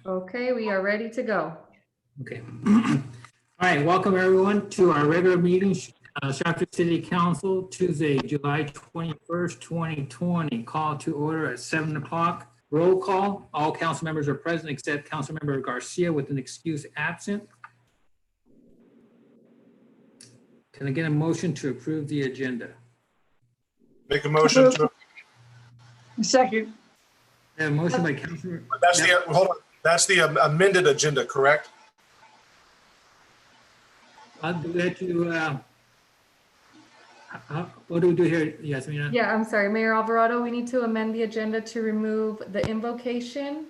Okay, we are ready to go. Okay. All right, welcome everyone to our regular meeting, Shafter City Council, Tuesday, July 21st, 2020. Call to order at 7 o'clock. Roll call. All council members are present except Councilmember Garcia with an excuse absent. Can I get a motion to approve the agenda? Make a motion to, Second, I have a motion by Councilmember. that's the, hold on, that's the amended agenda, correct? I'll let you, what do we do here, Yasmina? Yeah, I'm sorry, Mayor Alvarado, we need to amend the agenda to remove the invocation,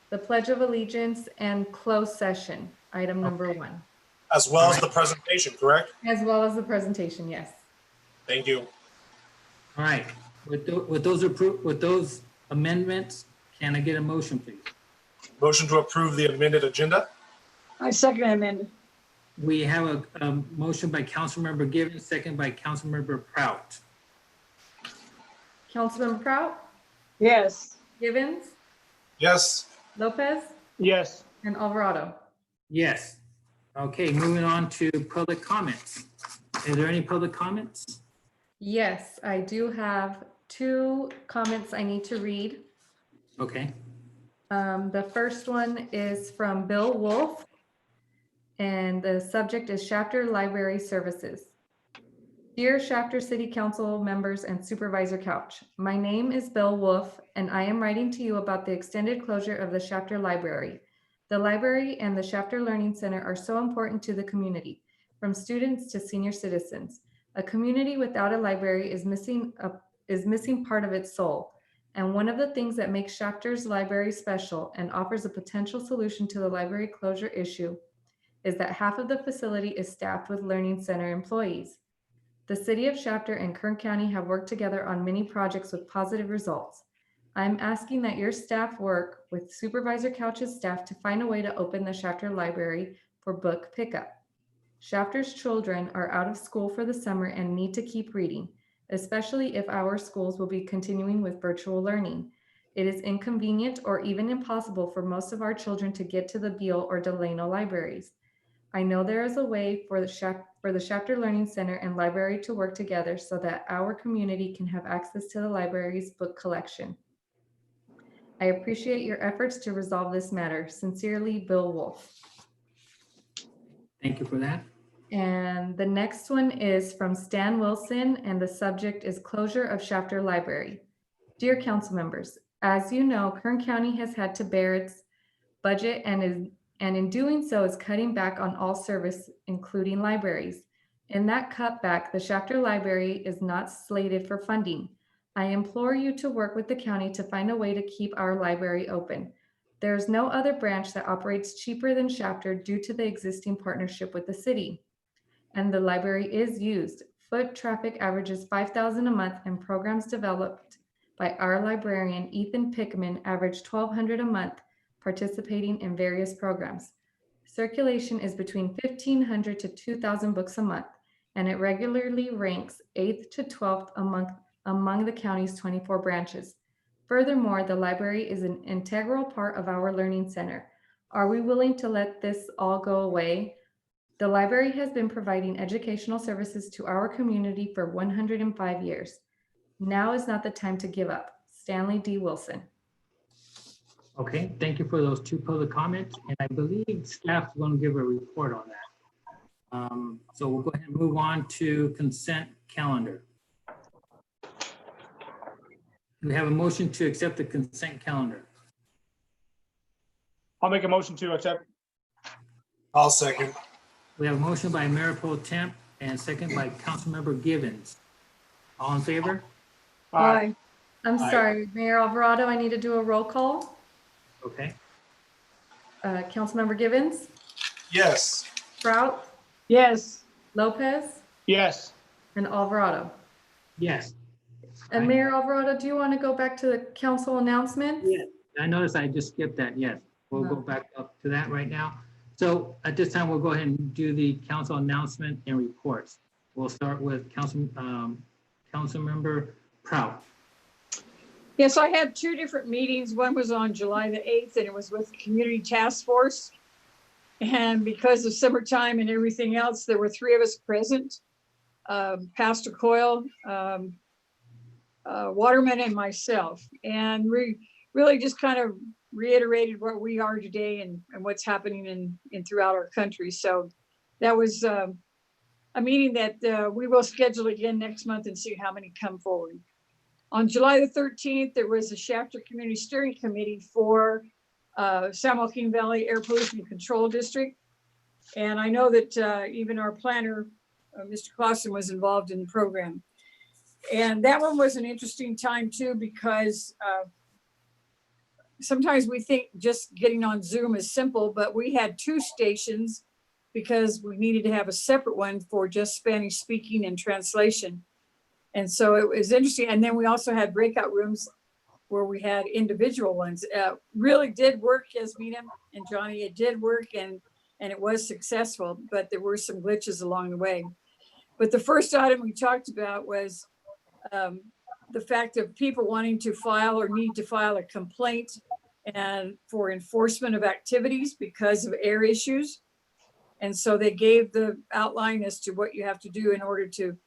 the Pledge of Allegiance, and closed session, item number 1, As well as the presentation, correct? as well as the presentation, yes. Thank you. All right, with those amendments, can I get a motion, please? Motion to approve the amended agenda? I second amendment. We have a motion by Councilmember Givens, second by Councilmember Prout. Councilmember Prout, Yes. Givens, Yes. Lopez, Yes. and Alvarado. Yes. Okay, moving on to public comments. Is there any public comments? Yes, I do have 2 comments I need to read. Okay, The first one is from Bill Wolf, and the subject is Shafter Library Services. Dear Shafter City Council members and Supervisor Couch, my name is Bill Wolf, and I am writing to you about the extended closure of the Shafter Library. The library and the Shafter Learning Center are so important to the community, from students to senior citizens. A community without a library is missing part of its soul. And one of the things that makes Shafter's library special and offers a potential solution to the library closure issue is that half of the facility is staffed with Learning Center employees. The city of Shafter and Kern County have worked together on many projects with positive results. I'm asking that your staff work with Supervisor Couch's staff to find a way to open the Shafter Library for book pickup. Shafter's children are out of school for the summer and need to keep reading, especially if our schools will be continuing with virtual learning. It is inconvenient or even impossible for most of our children to get to the Beale or Delano libraries. I know there is a way for the Shafter Learning Center and library to work together so that our community can have access to the library's book collection. I appreciate your efforts to resolve this matter. Sincerely, Bill Wolf. thank you for that. And the next one is from Stan Wilson, and the subject is closure of Shafter Library. Dear council members, as you know, Kern County has had to bear its budget and in doing so is cutting back on all service, including libraries. In that cutback, the Shafter Library is not slated for funding. I implore you to work with the county to find a way to keep our library open. There is no other branch that operates cheaper than Shafter due to the existing partnership with the city. And the library is used. Foot traffic averages 5,000 a month, and programs developed by our librarian, Ethan Pickman, average 1,200 a month, participating in various programs. Circulation is between 1,500 to 2,000 books a month, and it regularly ranks 8th to 12th among the county's 24 branches. Furthermore, the library is an integral part of our learning center. Are we willing to let this all go away? The library has been providing educational services to our community for 105 years. Now is not the time to give up. Stanley D. Wilson. Okay, thank you for those 2 public comments, and I believe staff is going to give a report on that. So we'll go ahead and move on to consent calendar. We have a motion to accept the consent calendar. I'll make a motion to accept. I'll second. We have a motion by Mayor Pro Temp and second by Councilmember Givens. All in favor? Aye. I'm Aye. sorry, Mayor Alvarado, I need to do a roll call. Okay, Councilmember Givens, Yes. Sprout, Yes. Lopez, Yes. and Alvarado. yes. And Aye. Mayor Alvarado, do you want to go back to the council announcements? Yeah. I noticed I just skipped that, yes. We'll go back up to that right now. So at this time, we'll go ahead and do the council announcement and reports. We'll start with Councilmember Prout. Yes, I had two different meetings. One was on July the 8th, and it was with the Community Task Force. And because of summertime and everything else, there were three of us present. Pastor Coyle, Waterman, and myself. And we really just kind of reiterated what we are today and what's happening in throughout our country. So that was a meeting that we will schedule again next month and see how many come forward. On July the 13th, there was a Shafter Community Steering Committee for San Joaquin Valley Air Pollution Control District. And I know that even our planner, Mr. Clausen, was involved in the program. And that one was an interesting time too, because sometimes we think just getting on Zoom is simple, but we had two stations because we needed to have a separate one for just Spanish speaking and translation. And so it was interesting. And then we also had breakout rooms where we had individual ones. Really did work, Yasmina and Johnny. It did work and it was successful, but there were some glitches along the way. But the first item we talked about was the fact of people wanting to file or need to file a complaint and for enforcement of activities because of air issues. And so they gave the outline as to what you have to do in order to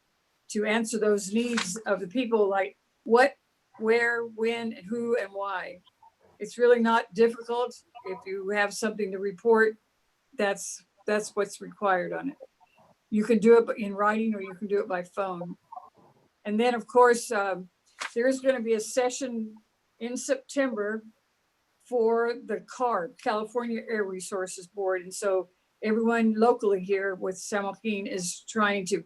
answer those needs of the people, like what, where, when, who, and why. It's really not difficult. If you have something to report, that's what's required on it. You can do it in writing or you can do it by phone. And then, of course, there's going to be a session in September for the CARB, California Air Resources Board. And so everyone locally here with San Joaquin is trying to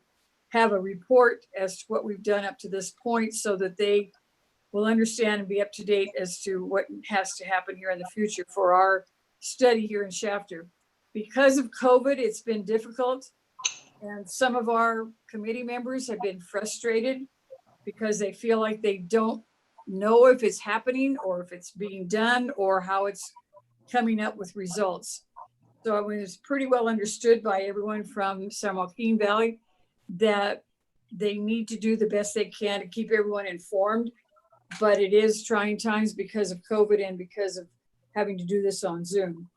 have a report as to what we've done up to this point so that they will understand and be up to date as to what has to happen here in the future for our study here in Shafter. Because of COVID, it's been difficult. And some of our committee members have been frustrated because they feel like they don't know if it's happening or if it's being done or how it's coming up with results. So it was pretty well understood by everyone from San Joaquin Valley that they need to do the best they can to keep everyone informed, but it is trying times because of COVID and because of having to do this on Zoom.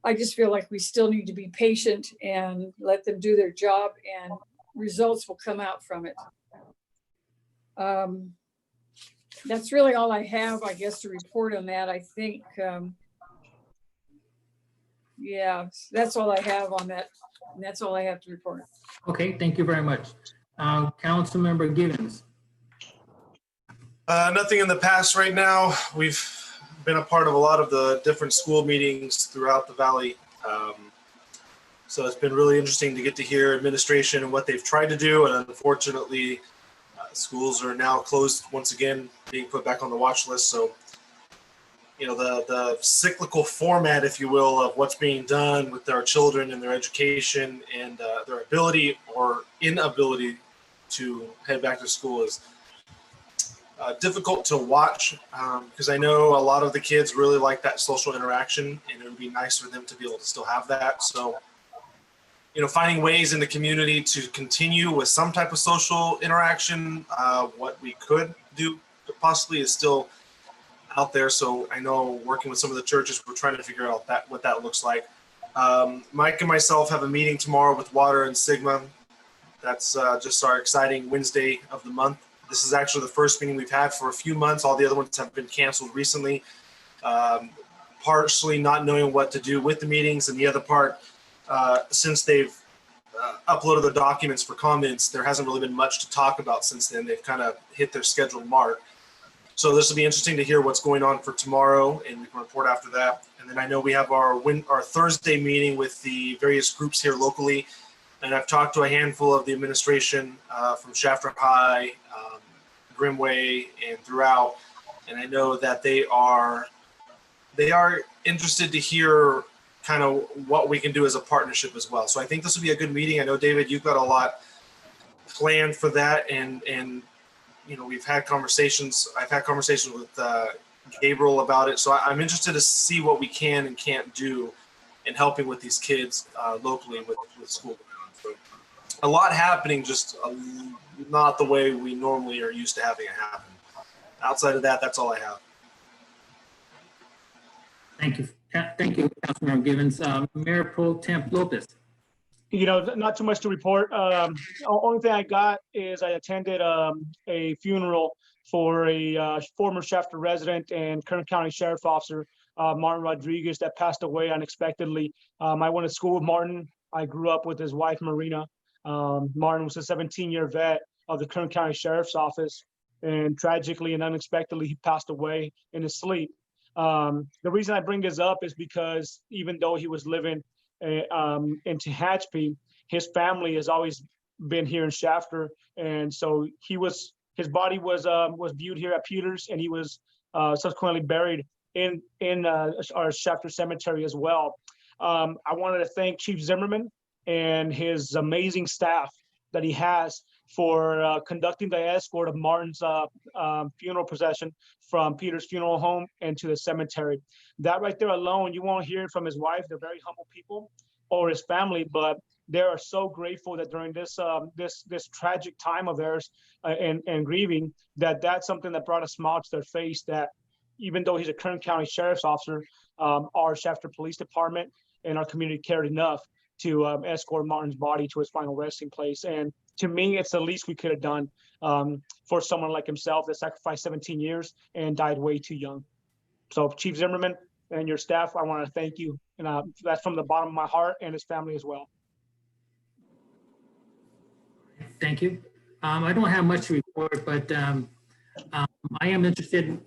I just feel like we still need to be patient and let them do their job and results will come out from it. That's really all I have, I guess, to report on that. I think, yeah, that's all I have on that. And that's all I have to report. Okay, thank you very much. Councilmember Givens. Nothing in the past right now. We've been a part of a lot of the different school meetings throughout the valley. So it's been really interesting to get to hear administration and what they've tried to do. And unfortunately, schools are now closed once again, being put back on the watch list. So, you know, the cyclical format, if you will, of what's being done with our children and their education and their ability or inability to head back to school is difficult to watch because I know a lot of the kids really like that social interaction and it would be nice for them to be able to still have that. So, you know, finding ways in the community to continue with some type of social interaction, what we could do possibly is still out there. So I know working with some of the churches, we're trying to figure out what that looks like. Mike and myself have a meeting tomorrow with Water and Sigma. That's just our exciting Wednesday of the month. This is actually the first meeting we've had for a few months. All the other ones have been canceled recently, partially not knowing what to do with the meetings, and the other part, since they've uploaded the documents for comments, there hasn't really been much to talk about since then. They've kind of hit their scheduled mark. So this will be interesting to hear what's going on for tomorrow, and we can report after that. And then I know we have our Thursday meeting with the various groups here locally, and I've talked to a handful of the administration from Shafter High, Grimway, and throughout, and I know that they are interested to hear kind of what we can do as a partnership as well. So I think this will be a good meeting. I know, David, you've got a lot planned for that, and you know, we've had conversations. I've had conversations with Gabriel about it. So I'm interested to see what we can and can't do in helping with these kids locally with school. So a lot happening, just not the way we normally are used to having it happen. outside of that, that's all I have. Thank you. Thank you, Councilmember Givens. Mayor Pro Temp Lopez. Not too much to report. Only thing I got is I attended a funeral for a former Shafter resident and Kern County Sheriff Officer, Martin Rodriguez, that passed away unexpectedly. I went to school with Martin. I grew up with his wife, Marina. Martin was a 17-year vet of the Kern County Sheriff's Office, and tragically and unexpectedly, he passed away in his sleep. The reason I bring this up is because even though he was living in Tehachapi, his family has always been here in Shafter, and so his body was viewed here at Peters, and he was subsequently buried in our Shafter Cemetery as well. I wanted to thank Chief Zimmerman and his amazing staff that he has for conducting the escort of Martin's funeral procession from Peters Funeral Home into the cemetery. That right there alone, you won't hear it from his wife. They're very humble people, or his family, but they are so grateful that during this this tragic time of theirs and grieving, that's something that brought a smile to their face, that even though he's a Kern County Sheriff's Officer, our Shafter Police Department and our community cared enough to escort Martin's body to his final resting place. And to me, it's the least we could have done for someone like himself that sacrificed 17 years and died way too young. So Chief Zimmerman and your staff, I want to thank you. And that's from the bottom of my heart, and his family as well. Thank you. I don't have much to report, but I am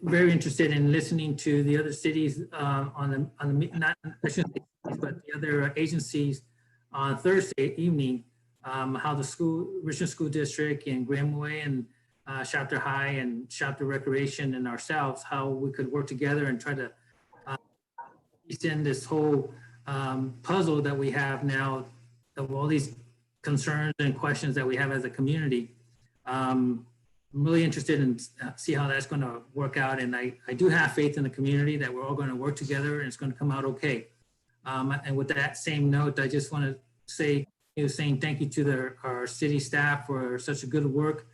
very interested in listening to the other cities on the not I shouldn't say cities, but the other agencies on Thursday evening, how the Richmond School District and Greenway and Shafter High and Shafter Recreation and ourselves, how we could work together and try to extend this whole puzzle that we have now of all these concerns and questions that we have as a community. I'm really interested in see how that's going to work out. And I do have faith in the community that we're all going to work together and it's going to come out okay. And with that same note, I just want to say, saying thank you to our city staff for such a good work,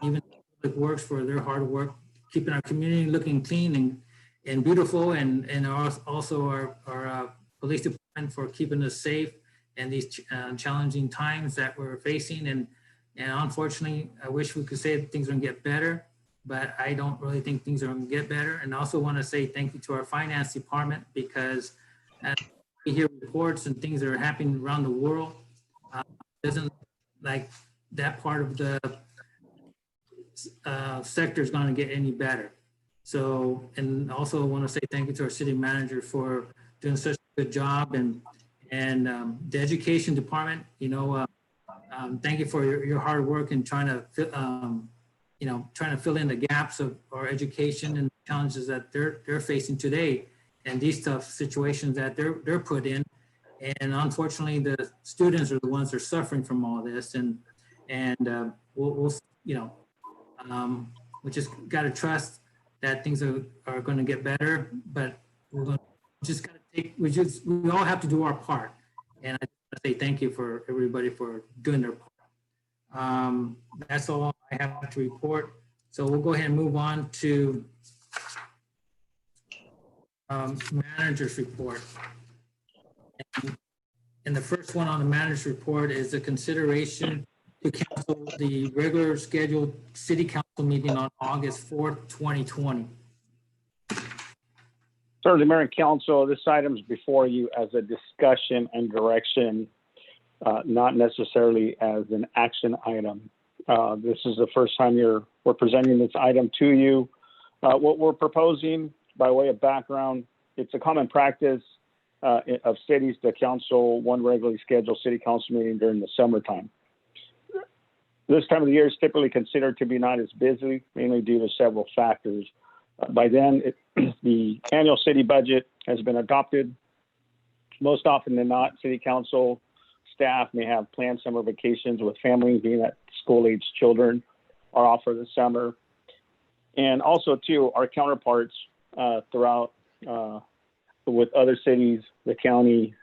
even Public Works for their hard work, keeping our community looking clean and beautiful, and also our police department for keeping us safe in these challenging times that we're facing. And unfortunately, I wish we could say that things are gonna get better, but I don't really think things are gonna get better. And I also want to say thank you to our finance department, because as we hear reports and things that are happening around the world, doesn't like that part of the sector is going to get any better. So, and also want to say thank you to our city manager for doing such a good job, and the education department, thank you for your hard work and trying to fill in the gaps of our education and challenges that they're facing today, and these tough situations that they're put in. And unfortunately, the students are the ones that are suffering from all this, and we'll we just got to trust that things are going to get better. But we all have to do our part. And I say thank you for everybody for doing their part. That's all I have to report. So we'll go ahead and move on to manager's report. And the first one on the manager's report is a consideration to cancel the regular scheduled city council meeting on August 4th, 2020. Certainly, Mayor and Council, this item is before you as a discussion and direction, not necessarily as an action item. This is the first time we're presenting this item to you. What we're proposing, by way of background, it's a common practice of cities to council one regularly scheduled city council meeting during the summertime. This time of the year is typically considered to be not as busy, mainly due to several factors. By then, the annual city budget has been adopted. Most often than not, city council staff may have planned summer vacations with families, being that school-aged children are off for the summer. And also, too, our counterparts throughout with other cities, the county,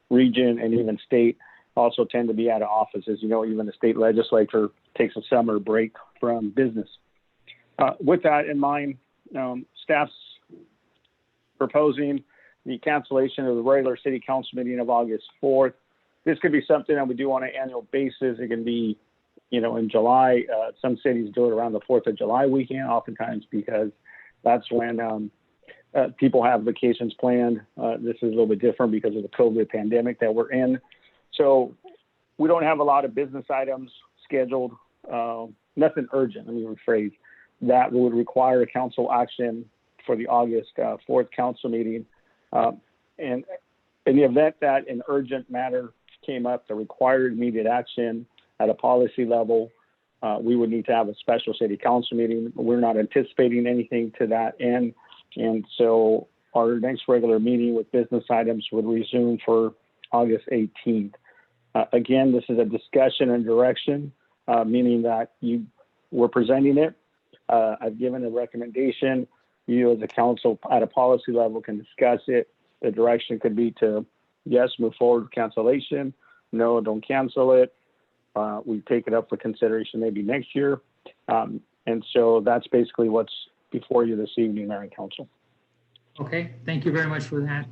region, and even state also tend to be out of office. As you know, even the state legislature takes a summer break from business. With that in mind, staff's proposing the cancellation of the regular city council meeting of August 4th. This could be something that we do on an annual basis. It can be, in July. Some cities do it around the 4th of July weekend, oftentimes because that's when people have vacations planned. This is a little bit different because of the COVID pandemic that we're in. So we don't have a lot of business items scheduled, nothing urgent, let me rephrase, that would require a council action for the August 4th council meeting. And in the event that an urgent matter came up that required immediate action at a policy level, we would need to have a special city council meeting. We're not anticipating anything to that end. And so our next regular meeting with business items would resume for August 18th. Again, this is a discussion and direction, meaning that we're presenting it. I've given a recommendation. You as a council at a policy level can discuss it. The direction could be to, yes, move forward with cancellation. No, don't cancel it. We take it up for consideration maybe next year. And so that's basically what's before you this evening, Mayor and Council. Okay, thank you very much for that.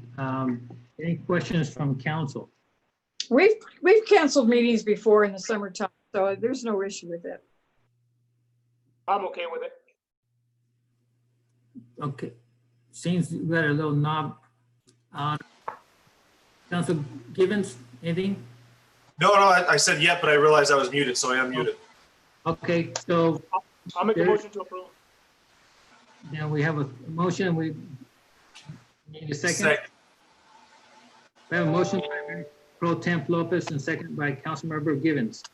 Any questions from council? We've canceled meetings before in the summertime, so there's no issue with it. I'm okay with it. Okay, seems we got a little knob on. Council Givens, anything? No, I said yeah, but I realized I was muted, so I am muted. Okay, so I'll make a motion to approve. now we have a motion. We need a second. Second. We have a motion by Mayor Pro Temp Lopez and second by Councilmember Givens.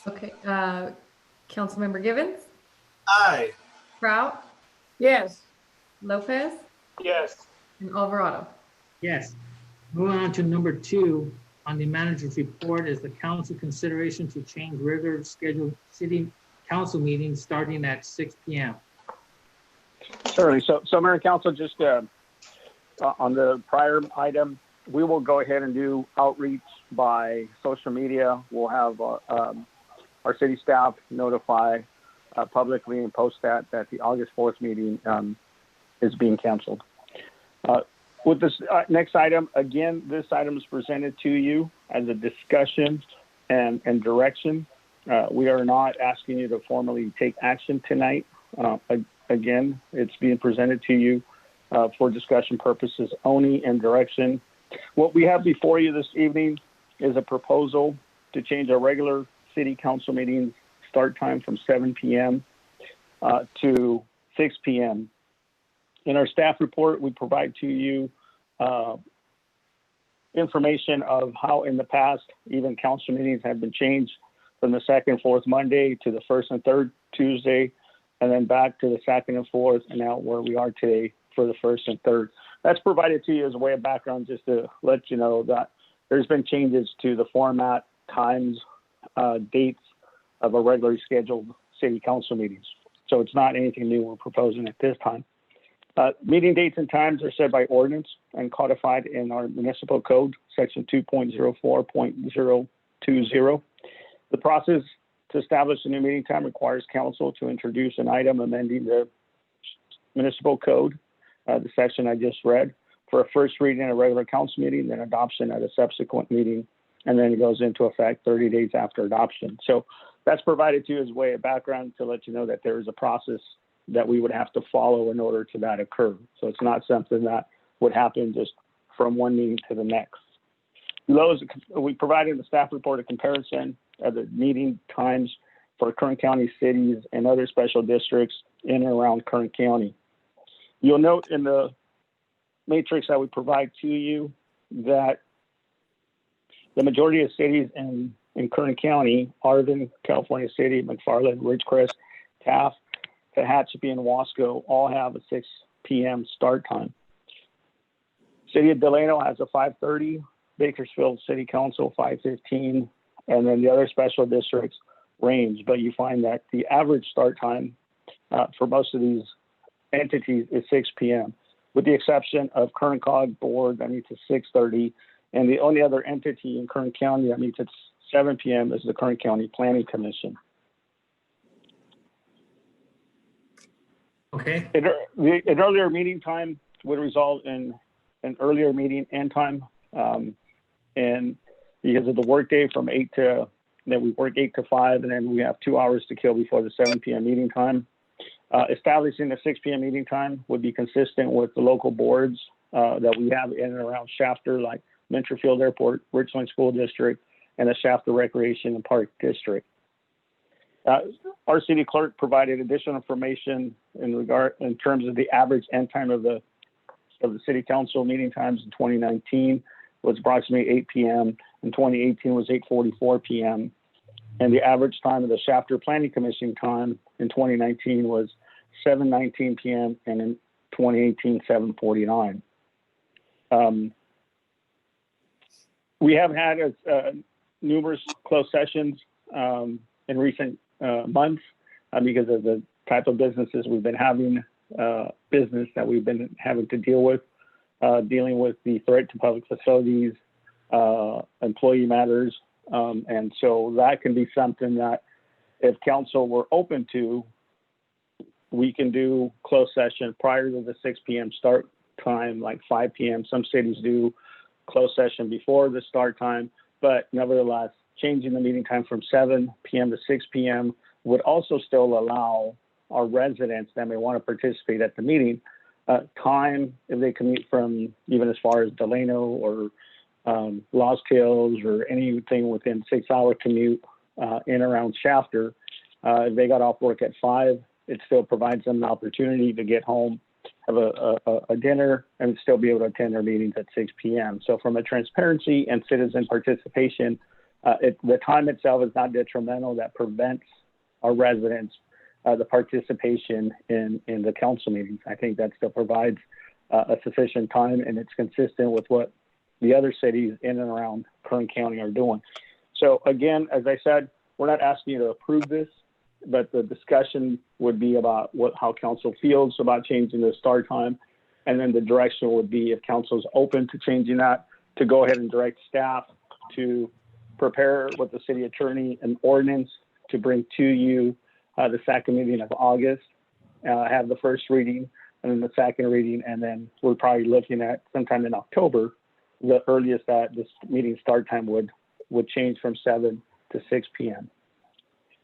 Okay, Councilmember Givens, Aye. Prout, Yes, Lopez, Yes. and Alvarado. Yes. Moving on to number 2 on the manager's report is the council consideration to change regular scheduled city council meetings starting at 6 p.m. Certainly. So Mayor and Council, just on the prior item, we will go ahead and do outreach by social media. We'll have our city staff notify publicly and post that the August 4th meeting is being canceled. With this next item, again, this item is presented to you as a discussion and direction. We are not asking you to formally take action tonight. Again, it's being presented to you for discussion purposes only and direction. What we have before you this evening is a proposal to change our regular city council meetings start time from 7 p.m. To 6 p.m. In our staff report, we provide to you information of how in the past, even council meetings have been changed from the second and fourth Monday to the first and third Tuesday, and then back to the second and fourth, and now where we are today for the first and third. That's provided to you as a way of background, just to let you know that there's been changes to the format, times, dates of our regularly scheduled city council meetings. So it's not anything new we're proposing at this time. Meeting dates and times are set by ordinance and codified in our municipal code, section 2.04.020. The process to establish a new meeting time requires council to introduce an item amending the municipal code, the section I just read, for a first reading at a regular council meeting, then adoption at a subsequent meeting, and then it goes into effect 30 days after adoption. So that's provided to you as a way of background to let you know that there is a process that we would have to follow in order to that occur. So it's not something that would happen just from one meeting to the next. Below is we provided in the staff report a comparison of the meeting times for Kern County cities and other special districts in and around Kern County. You'll note in the matrix that we provide to you that the majority of cities in Kern County, Arvin, California City, McFarland, Ridgecrest, Taft, Tehachapi, and Wasco all have a 6 p.m. start time. City of Delano has a 5:30, Bakersfield City Council 5:15, and then the other special districts range. But you find that the average start time for most of these entities is 6 p.m., with the exception of Kern Cog Board that meets at 6:30, and the only other entity in Kern County that meets at 7 p.m. is the Kern County Planning Commission. Okay, An earlier meeting time would result in an earlier meeting end time. And because of the workday from then we work 8 to 5, and then we have 2 hours to kill before the 7 p.m. meeting time. Establishing the 6 p.m. meeting time would be consistent with the local boards that we have in and around Shafter, like Mentorfield Airport, Richland School District, and the Shafter Recreation and Park District. Our city clerk provided additional information in terms of the average end time of the city council meeting times in 2019 was approximately 8 p.m. In 2018 was 8:44 p.m. And the average time of the Shafter Planning Commission time in 2019 was 7:19 p.m. and in 2018 7:49. We have had numerous closed sessions in recent months because of the type of businesses we've been having, business that we've been having to deal with, dealing with the threat to public facilities, employee matters. And so that can be something that if council were open to, we can do closed session prior to the 6 p.m. start time, like 5 p.m. Some cities do closed session before the start time, but nevertheless, changing the meeting time from 7 p.m. to 6 p.m. would also still allow our residents that may want to participate at the meeting time if they commute from even as far as Delano or Lost Hills or anything within 6-hour commute in around Shafter. If they got off work at 5, it still provides them an opportunity to get home, have a dinner, and still be able to attend their meetings at 6 p.m. So from a transparency and citizen participation, the time itself is not detrimental. That prevents our residents the participation in the council meetings. I think that still provides a sufficient time, and it's consistent with what the other cities in and around Kern County are doing. So again, as I said, we're not asking you to approve this, but the discussion would be about how council feels about changing the start time. And then the direction would be, if council is open to changing that, to go ahead and direct staff to prepare with the city attorney an ordinance to bring to you the second meeting of August, have the first reading and then the second reading. And then we're probably looking at sometime in October, the earliest that this meeting start time would change from 7 to 6 p.m.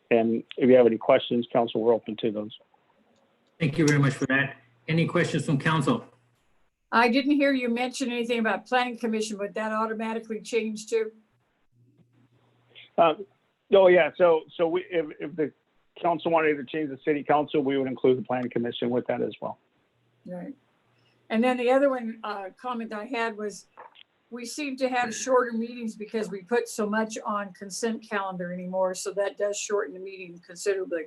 And if you have any questions, council, we're open to those. thank you very much for that. Any questions from council? I didn't hear you mention anything about planning commission. Would that automatically change too? Oh yeah, so if the council wanted to change the city council, we would include the planning commission with that as well. Right. And then the other one, comment I had was, we seem to have shorter meetings because we put so much on consent calendar anymore. So that does shorten the meeting considerably.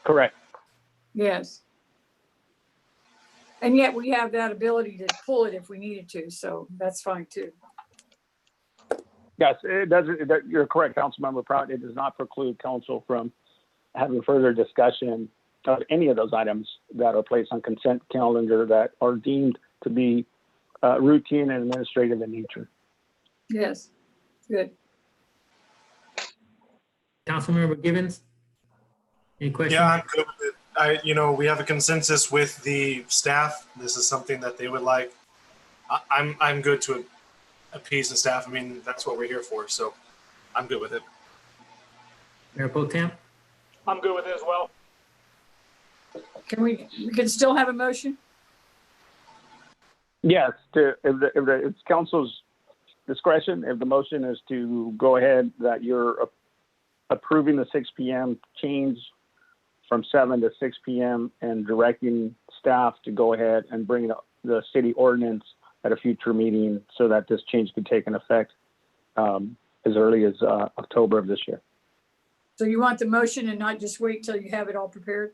Correct. Yes. And yet we have that ability to pull it if we needed to. So that's fine too. Yes, it doesn't. You're correct, Councilmember Prout. It does not preclude council from having further discussion of any of those items that are placed on consent calendar that are deemed to be routine and administrative in nature. Yes. Good. Councilmember Givens? Any questions? Yeah, I'm good with it. We have a consensus with the staff. This is something that they would like. I'm good to appease the staff. I mean, that's what we're here for. So I'm good with it. Mayor Pro Tem? I'm good with it as well. Can we can still have a motion? Yes, if it's council's discretion, if the motion is to go ahead, that you're approving the 6 p.m. change from 7 to 6 p.m. and directing staff to go ahead and bring the city ordinance at a future meeting so that this change can take an effect as early as October of this year. So you want the motion and not just wait till you have it all prepared?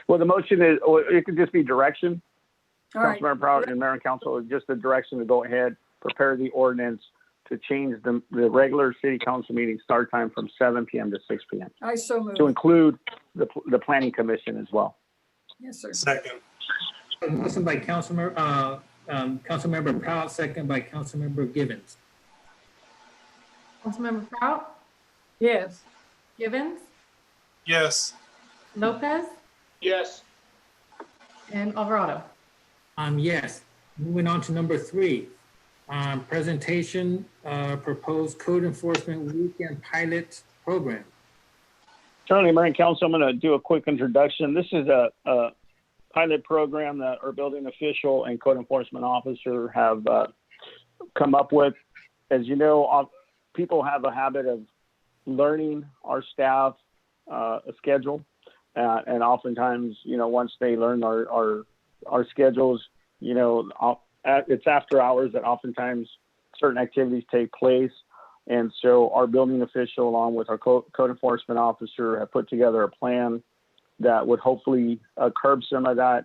Well, the motion is, or it could just be direction. All right. Councilmember Prout and Mayor and Council, just the direction to go ahead, prepare the ordinance to change the regular city council meeting start time from 7 p.m. to 6 p.m. I so moved. to include the planning commission as well. Yes, sir. Second. Motion by Councilmember Prout, second by Councilmember Givens. Councilmember Prout, Yes. Givens, Yes. Lopez, Yes. and Alvarado. Yes. Moving on to number 3. Presentation, proposed code enforcement weekend pilot program. Certainly, Mayor and Council, I'm going to do a quick introduction. This is a pilot program that our building official and code enforcement officer have come up with. As you know, people have a habit of learning our staff a schedule, and oftentimes, once they learn our schedules, it's after hours that oftentimes certain activities take place. And so our building official, along with our code enforcement officer, have put together a plan that would hopefully curb some of that,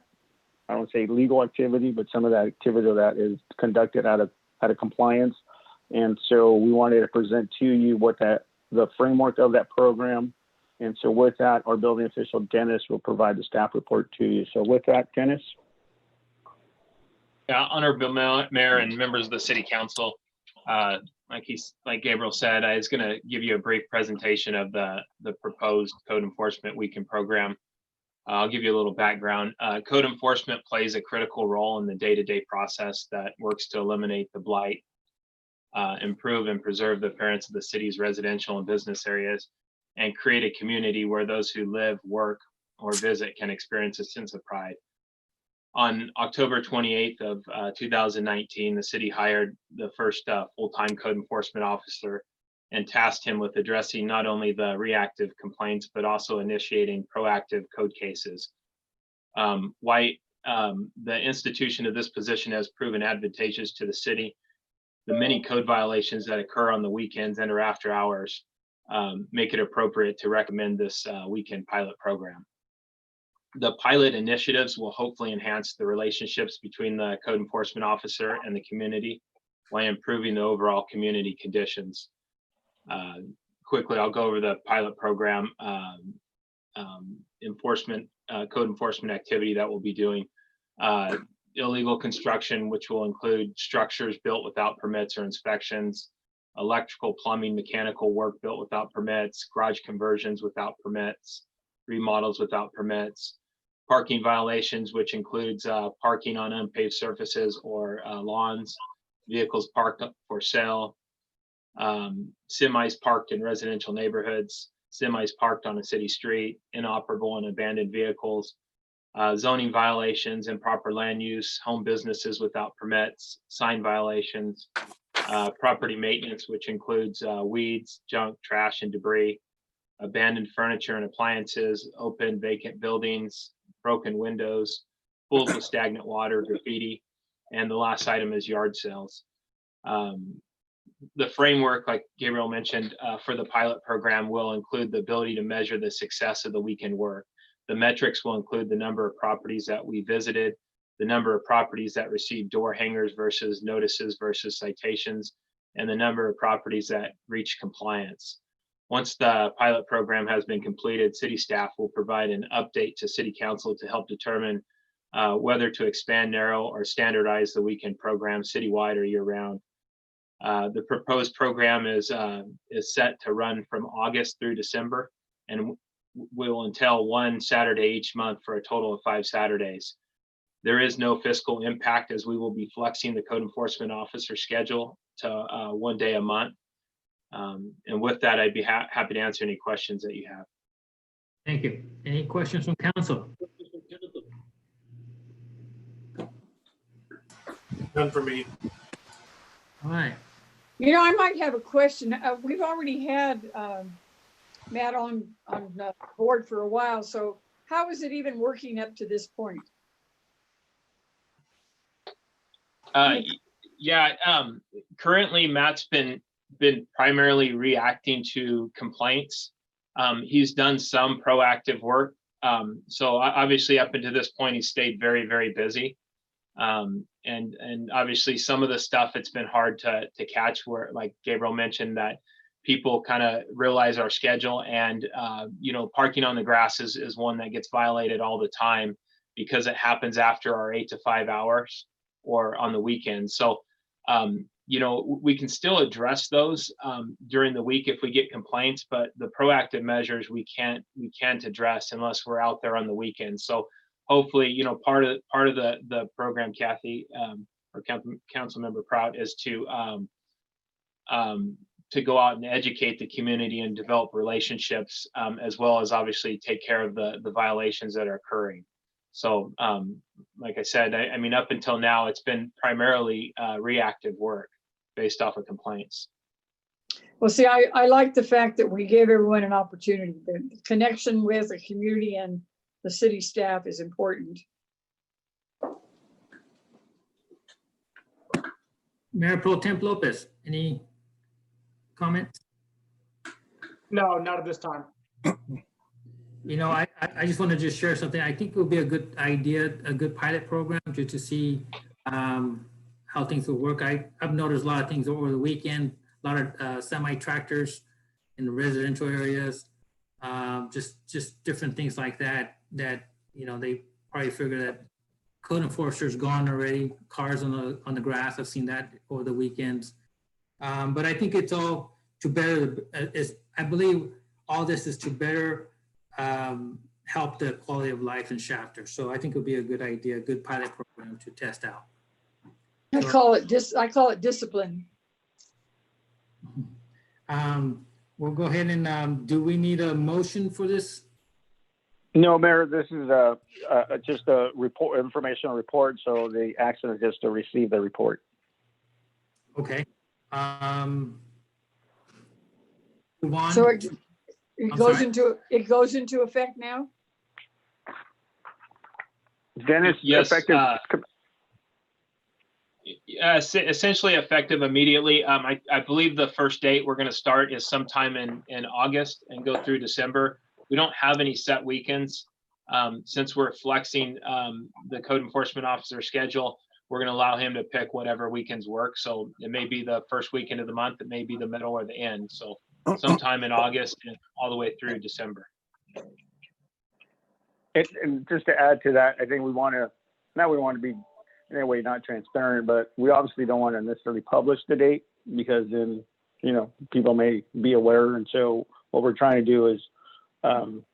I don't say legal activity, but some of that activity that is conducted out of compliance. And so we wanted to present to you what the framework of that program. And so with that, our building official, Dennis, will provide the staff report to you. So with that, Dennis. Yeah, Honorable Mayor and members of the City Council, like Gabriel said, I was going to give you a brief presentation of the proposed Code Enforcement Weekend program. I'll give you a little background. Code enforcement plays a critical role in the day-to-day process that works to eliminate the blight, improve and preserve the appearance of the city's residential and business areas, and create a community where those who live, work, or visit can experience a sense of pride. On October 28th of 2019, the city hired the first full-time code enforcement officer and tasked him with addressing not only the reactive complaints, but also initiating proactive code cases. Why the institution of this position has proven advantageous to the city. The many code violations that occur on the weekends and or after hours make it appropriate to recommend this weekend pilot program. The pilot initiatives will hopefully enhance the relationships between the code enforcement officer and the community while improving the overall community conditions. Quickly, I'll go over the pilot program code enforcement activity that we'll be doing. Illegal construction, which will include structures built without permits or inspections, electrical, plumbing, mechanical work built without permits, garage conversions without permits, remodels without permits, parking violations, which includes parking on unpaved surfaces or lawns, vehicles parked for sale, semis parked in residential neighborhoods, semis parked on a city street, inoperable and abandoned vehicles, zoning violations, improper land use, home businesses without permits, sign violations, property maintenance, which includes weeds, junk, trash, and debris, abandoned furniture and appliances, open vacant buildings, broken windows, pools with stagnant water, graffiti, and the last item is yard sales. The framework, like Gabriel mentioned, for the pilot program will include the ability to measure the success of the weekend work. The metrics will include the number of properties that we visited, the number of properties that received door hangers versus notices versus citations, and the number of properties that reached compliance. Once the pilot program has been completed, city staff will provide an update to City Council to help determine whether to expand, narrow, or standardize the weekend program citywide or year-round. The proposed program is set to run from August through December and will entail one Saturday each month for a total of 5 Saturdays. There is no fiscal impact as we will be flexing the code enforcement officer schedule to 1 day a month. And with that, I'd be happy to answer any questions that you have. Thank you. Any questions from council? None for me. All right. I might have a question. We've already had Matt on board for a while. So how is it even working up to this point? Currently Matt's been primarily reacting to complaints. He's done some proactive work. So obviously up until this point, he stayed very, very busy. And obviously some of the stuff, it's been hard to catch, where, like Gabriel mentioned, that people kind of realize our schedule, and parking on the grass is one that gets violated all the time because it happens after our 8 to 5 hours or on the weekends. So we can still address those during the week if we get complaints, but the proactive measures we can't address unless we're out there on the weekends. So hopefully, part of the program, Kathy, or Councilmember Prout, is to go out and educate the community and develop relationships, as well as obviously take care of the violations that are occurring. So, like I said, I mean, up until now, it's been primarily reactive work based off of complaints. Well, see, I like the fact that we give everyone an opportunity. The connection with the community and the city staff is important. Mayor Pro Tem Lopez, any comments? No, not at this time. I just want to just share something. I think it would be a good idea, a good pilot program just to see how things will work. I've noticed a lot of things over the weekend, a lot of semi-tractors in the residential areas, just different things like that, they probably figure that code enforcers gone already, cars on the grass. I've seen that over the weekends. But I think it's all to better, I believe all this is to better help the quality of life in Shafter. So I think it would be a good idea, a good pilot program to test out. I call it discipline. We'll go ahead and do we need a motion for this? No, Mayor, this is just a report, informational report. So the action is just to receive the report. Okay. Move on. So it I'm goes sorry? into effect now? Dennis, Yes, effective. Essentially effective immediately. I believe the first date we're going to start is sometime in August and go through December. We don't have any set weekends. Since we're flexing the code enforcement officer schedule, we're going to allow him to pick whatever weekends work. So it may be the first weekend of the month, it may be the middle or the end. So sometime in August and all the way through December. And just to add to that, I think we want to be in a way not transparent, but we obviously don't want to necessarily publish the date because then, people may be aware. And so what we're trying to do is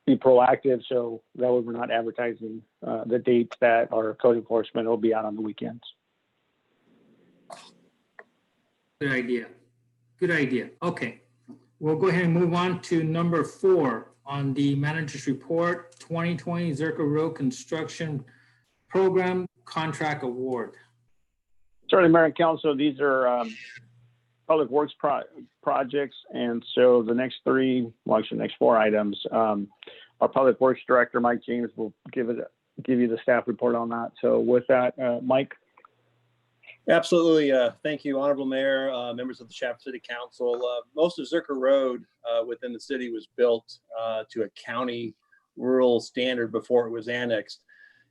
be proactive so that way we're not advertising the dates that our code enforcement will be out on the weekends. Good idea. Good idea. Okay. We'll go ahead and move on to number 4 on the manager's report, 2020 Zerko Road Construction Program Contract Award. Certainly, Mayor and Council, these are public works projects. And so the next 3, well, actually the next 4 items, our Public Works Director, Mike James, will give you the staff report on that. So with that, Mike. Absolutely. Thank you, Honorable Mayor, members of the Shafter City Council. Most of Zerko Road within the city was built to a county rural standard before it was annexed.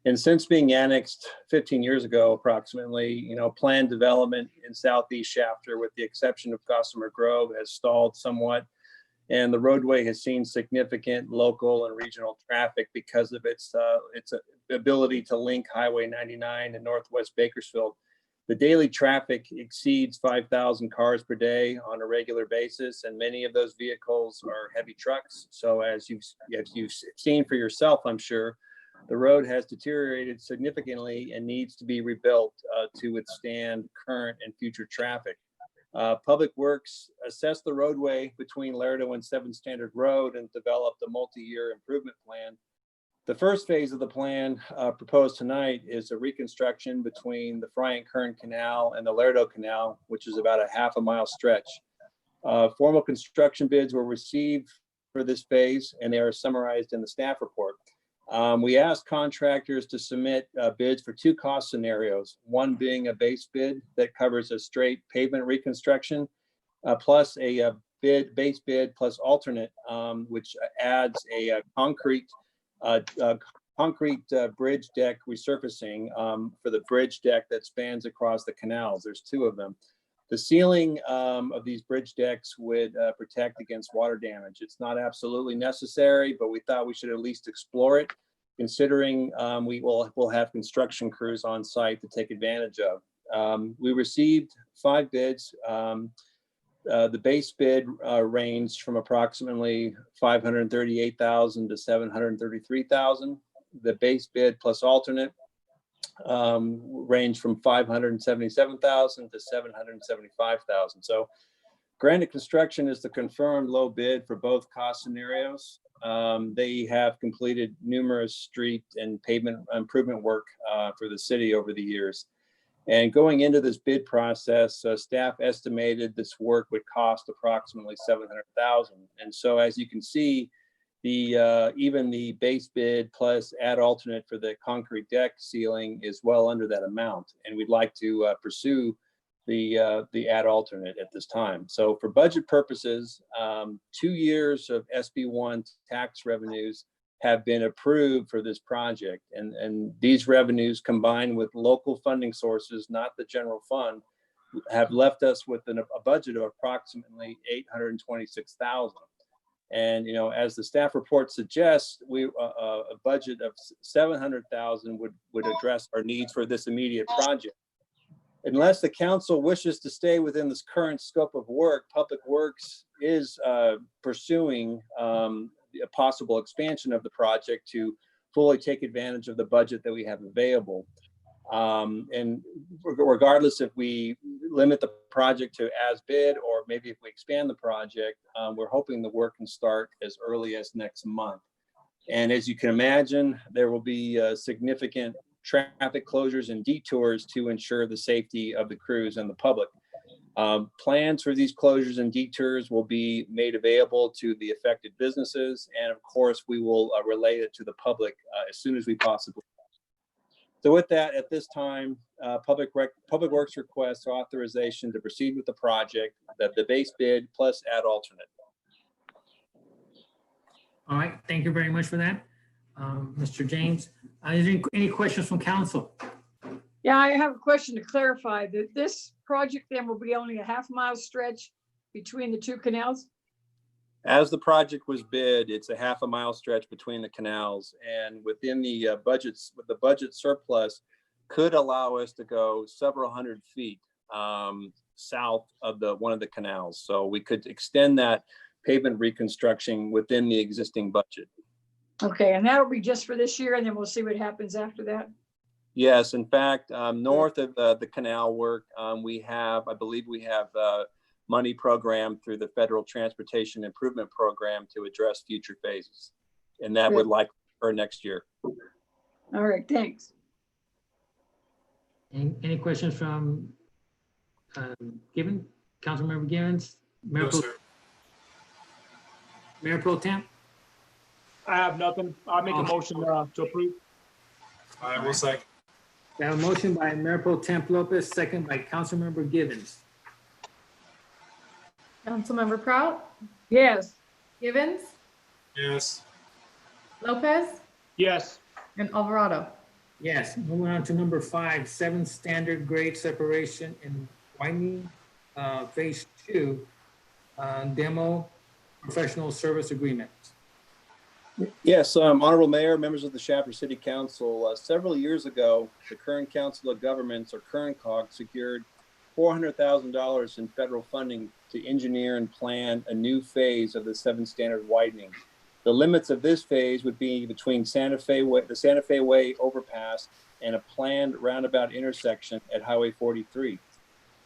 And since being annexed 15 years ago, approximately, planned development in Southeast Shafter, with the exception of Gossamer Grove, has stalled somewhat. And the roadway has seen significant local and regional traffic because of its ability to link Highway 99 and Northwest Bakersfield. The daily traffic exceeds 5,000 cars per day on a regular basis, and many of those vehicles are heavy trucks. So as you've seen for yourself, I'm sure, the road has deteriorated significantly and needs to be rebuilt to withstand current and future traffic. Public Works assessed the roadway between Laredo and 7th Standard Road and developed a multi-year improvement plan. The first phase of the plan proposed tonight is a reconstruction between the Friant Kern Canal and the Laredo Canal, which is about a half-a-mile stretch. Formal construction bids were received for this phase, and they are summarized in the staff report. We asked contractors to submit bids for 2 cost scenarios, one being a base bid that covers a straight pavement reconstruction, plus a base bid plus alternate, which adds a concrete bridge deck resurfacing for the bridge deck that spans across the canals. There's 2 of them. The ceiling of these bridge decks would protect against water damage. It's not absolutely necessary, but we thought we should at least explore it, considering we'll have construction crews on site to take advantage of. We received 5 bids. The base bid ranged from approximately $538,000 to $733,000. The base bid plus alternate ranged from $577,000 to $775,000. So Granite Construction is the confirmed low bid for both cost scenarios. They have completed numerous street and pavement improvement work for the city over the years. And going into this bid process, staff estimated this work would cost approximately $700,000. And so, as you can see, even the base bid plus add alternate for the concrete deck ceiling is well under that amount. And we'd like to pursue the add alternate at this time. So for budget purposes, 2 years of SB1 tax revenues have been approved for this project. And these revenues combined with local funding sources, not the general fund, have left us with a budget of approximately $826,000. And, you know, as the staff report suggests, a budget of $700,000 would address our needs for this immediate project. Unless the council wishes to stay within this current scope of work, Public Works is pursuing a possible expansion of the project to fully take advantage of the budget that we have available. And regardless if we limit the project to as bid or maybe if we expand the project, we're hoping the work can start as early as next month. And as you can imagine, there will be significant traffic closures and detours to ensure the safety of the crews and the public. Plans for these closures and detours will be made available to the affected businesses. And of course, we will relay it to the public as soon as we possibly can. So with that, at this time, Public Works requests authorization to proceed with the project, the base bid plus add alternate. All right, thank you very much for that. Mr. James, is there any questions from council? Yeah, I have a question to clarify that this project then will be only a half-mile stretch between the 2 canals? As the project was bid, it's a half-a-mile stretch between the canals, and within the budgets, with the budget surplus, could allow us to go several hundred feet south of one of the canals. So we could extend that pavement reconstruction within the existing budget. Okay, and that'll be just for this year, and then we'll see what happens after that? Yes, in fact, north of the canal work, I believe we have money programmed through the Federal Transportation Improvement Program to address future phases. And that would likely occur next year. All right, thanks. Any questions from Councilmember Givens? No, sir. Mayor Pro Tem? I have nothing. I'll make a motion to approve. I will second. We have a motion by Mayor Pro Tem Lopez, second by Councilmember Givens. Councilmember Prout, Yes, Givens, Yes. Lopez, Yes. and Alvarado. Yes, moving on to number 5, 7 standard grade separation and widening, phase 2, demo professional service agreement. Yes, Honorable Mayor, members of the Shafter City Council, several years ago, the Kern Council of Governments, or KernCog, secured $400,000 in federal funding to engineer and plan a new phase of the 7 standard widening. The limits of this phase would be between the Santa Fe Way overpass and a planned roundabout intersection at Highway 43.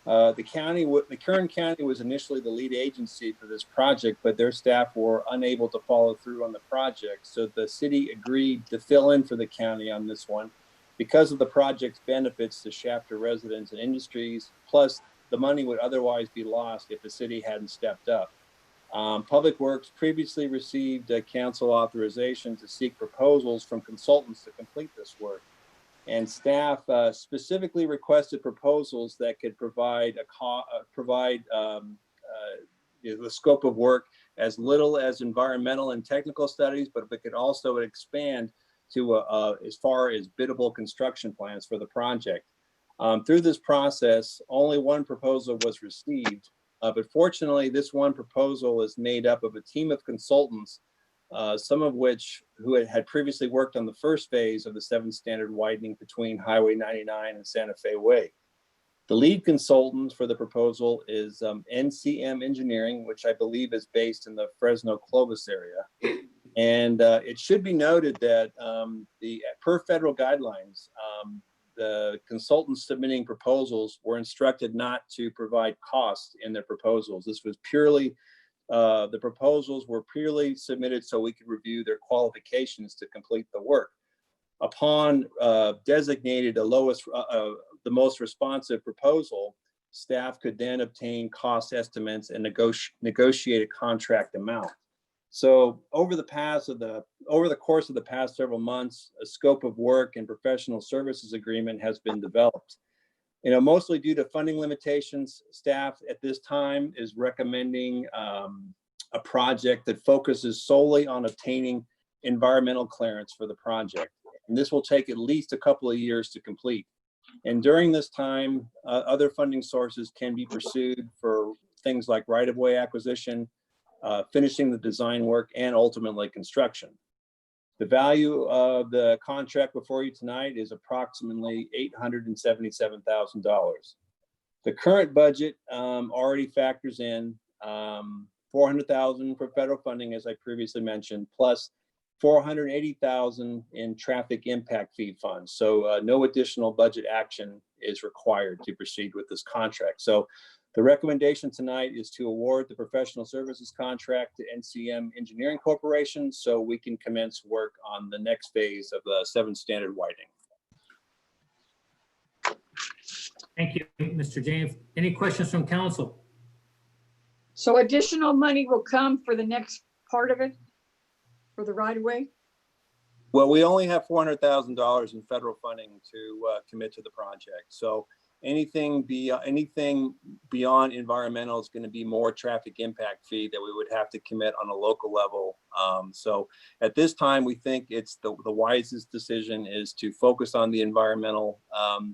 The Kern County was initially the lead agency for this project, but their staff were unable to follow through on the project. So the city agreed to fill in for the county on this one because of the project's benefits to Shafter residents and industries, plus the money would otherwise be lost if the city hadn't stepped up. Public Works previously received council authorization to seek proposals from consultants to complete this work. And staff specifically requested proposals that could provide the scope of work as little as environmental and technical studies, but it could also expand to as far as biddable construction plans for the project. Through this process, only one proposal was received, but fortunately, this one proposal is made up of a team of consultants, some of which who had previously worked on the first phase of the 7 standard widening between Highway 99 and Santa Fe Way. The lead consultant for the proposal is NCM Engineering, which I believe is based in the Fresno Clovis area. And it should be noted that per federal guidelines, the consultants submitting proposals were instructed not to provide costs in their proposals. This was purely, the proposals were purely submitted so we could review their qualifications to complete the work. Upon designated the most responsive proposal, staff could then obtain cost estimates and negotiate a contract amount. So over the course of the past several months, a scope of work and professional services agreement has been developed. Mostly due to funding limitations, staff at this time is recommending a project that focuses solely on obtaining environmental clearance for the project. And this will take at least a couple of years to complete. And during this time, other funding sources can be pursued for things like right-of-way acquisition, finishing the design work, and ultimately construction. The value of the contract before you tonight is approximately $877,000. The current budget already factors in $400,000 for federal funding, as I previously mentioned, plus $480,000 in traffic impact fee funds. So no additional budget action is required to proceed with this contract. So the recommendation tonight is to award the professional services contract to NCM Engineering Corporation so we can commence work on the next phase of the 7th standard widening. Thank you, Mr. James. Any questions from council? So additional money will come for the next part of it, for the right of way? Well, we only have $400,000 in federal funding to commit to the project. So anything beyond environmental is going to be more traffic impact fee that we would have to commit on a local level. So at this time, we think it's the wisest decision is to focus on the environmental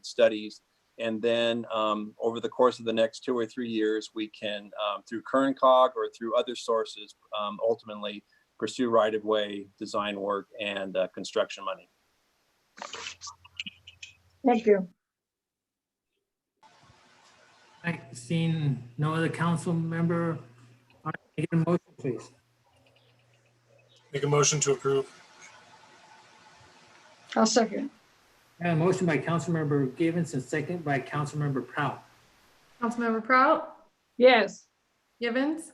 studies. And then over the course of the next 2 or 3 years, we can, through current COG or through other sources, ultimately pursue right-of-way design work and construction money. Thank you. Seeing no other council member, all right, make a motion, please. Make a motion to approve. I'll second. I have a motion by Councilmember Givens and second by Councilmember Prout. Councilmember Prout, Yes. Givens,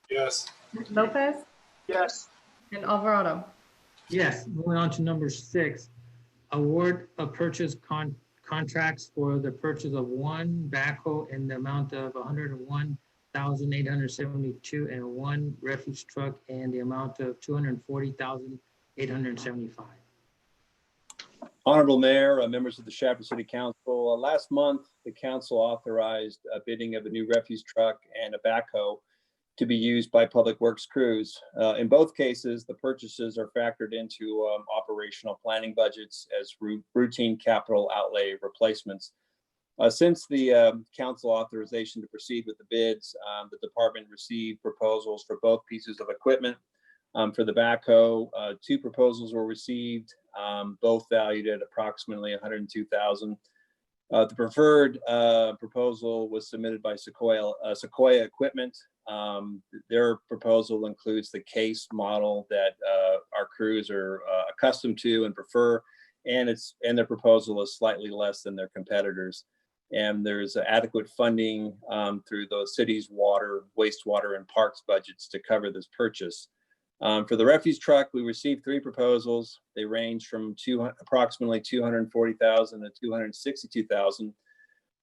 Yes. Lopez, Yes. and Alvarado. Yes, moving on to number 6, award of purchase contracts for the purchase of one backhoe in the amount of $101,872 and one refuse truck in the amount of $240,875. Honorable Mayor, members of the Shafter City Council, last month, the council authorized a bidding of a new refuse truck and a backhoe to be used by Public Works crews. In both cases, the purchases are factored into operational planning budgets as routine capital outlay replacements. Since the council authorization to proceed with the bids, the department received proposals for both pieces of equipment. For the backhoe, 2 proposals were received, both valued at approximately $102,000. The preferred proposal was submitted by Sequoia Equipment. Their proposal includes the case model that our crews are accustomed to and prefer, and their proposal is slightly less than their competitors. And there's adequate funding through the city's water, wastewater, and parks budgets to cover this purchase. For the refuse truck, we received 3 proposals. They range from approximately $240,000 to $262,000.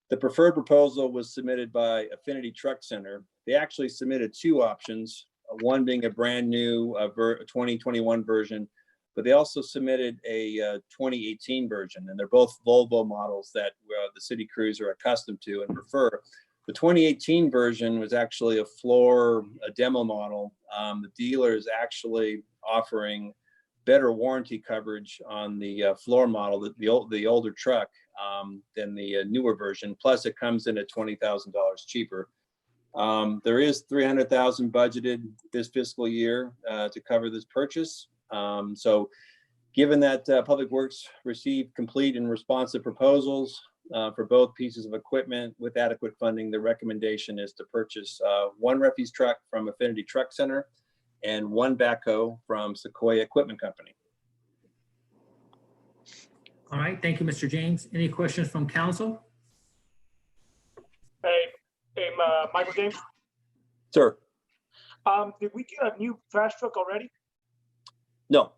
The preferred proposal was submitted by Affinity Truck Center. They actually submitted 2 options, one being a brand new 2021 version, but they also submitted a 2018 version, and they're both Volvo models that the city crews are accustomed to and prefer. The 2018 version was actually a demo model. The dealer is actually offering better warranty coverage on the floor model, the older truck, than the newer version. Plus, it comes in at $20,000 cheaper. There is $300,000 budgeted this fiscal year to cover this purchase. So given that Public Works received complete and responsive proposals, for both pieces of equipment with adequate funding. The recommendation is to purchase one refuse truck from Affinity Truck Center and one backhoe from Sequoia Equipment Company. All right, thank you, Mr. James. Any questions from council? Hey, Michael James, Sir, did we get a new trash truck already? no.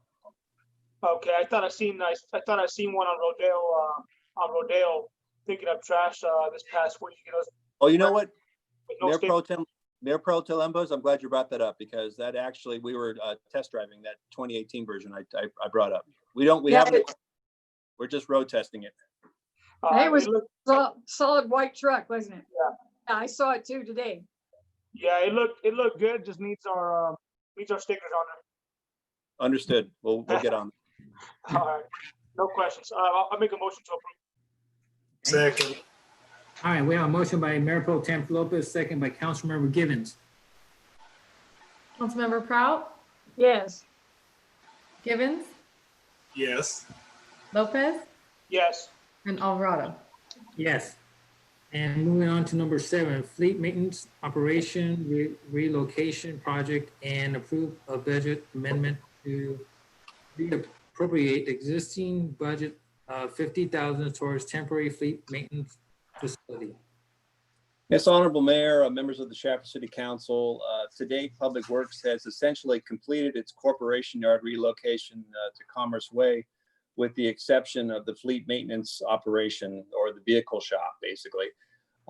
Okay, I thought I seen one on Rodeo picking up trash this past week. You know, Oh, you know what? with no Mayor Pro Tem Lembos, I'm glad you brought that up because that actually, we were test driving that 2018 version I brought up. We're just road testing it. It was- looked, Solid white truck, wasn't it? Yeah. I saw it too today. yeah, it looked good. Just needs our stickers on Understood. We'll get on. it. All right, no questions. I'll make a motion to approve. Second. All right, we have a motion by Mayor Pro Tem Lopez, second by Councilmember Givens. Councilmember Prout, Yes. Givens, Yes. Lopez, Yes. and Alvarado. Yes. And moving on to number 7, fleet maintenance operation relocation project and approve a budget amendment to reappropriate existing budget of $50,000 towards temporary fleet maintenance facility. Yes, Honorable Mayor, members of the Shafter City Council, to date, Public Works has essentially completed its corporation yard relocation to Commerce Way, with the exception of the fleet maintenance operation or the vehicle shop, basically.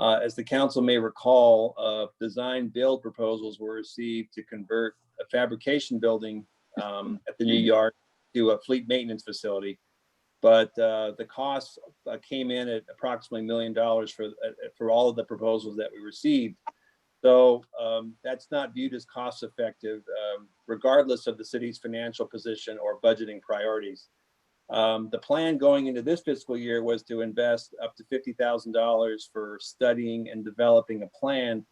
As the council may recall, design build proposals were received to convert a fabrication building at the new yard to a fleet maintenance facility. But the costs came in at approximately $1 million for all of the proposals that we received. So that's not viewed as cost effective, regardless of the city's financial position or budgeting priorities. The plan going into this fiscal year was to invest up to $50,000 for studying and developing a plan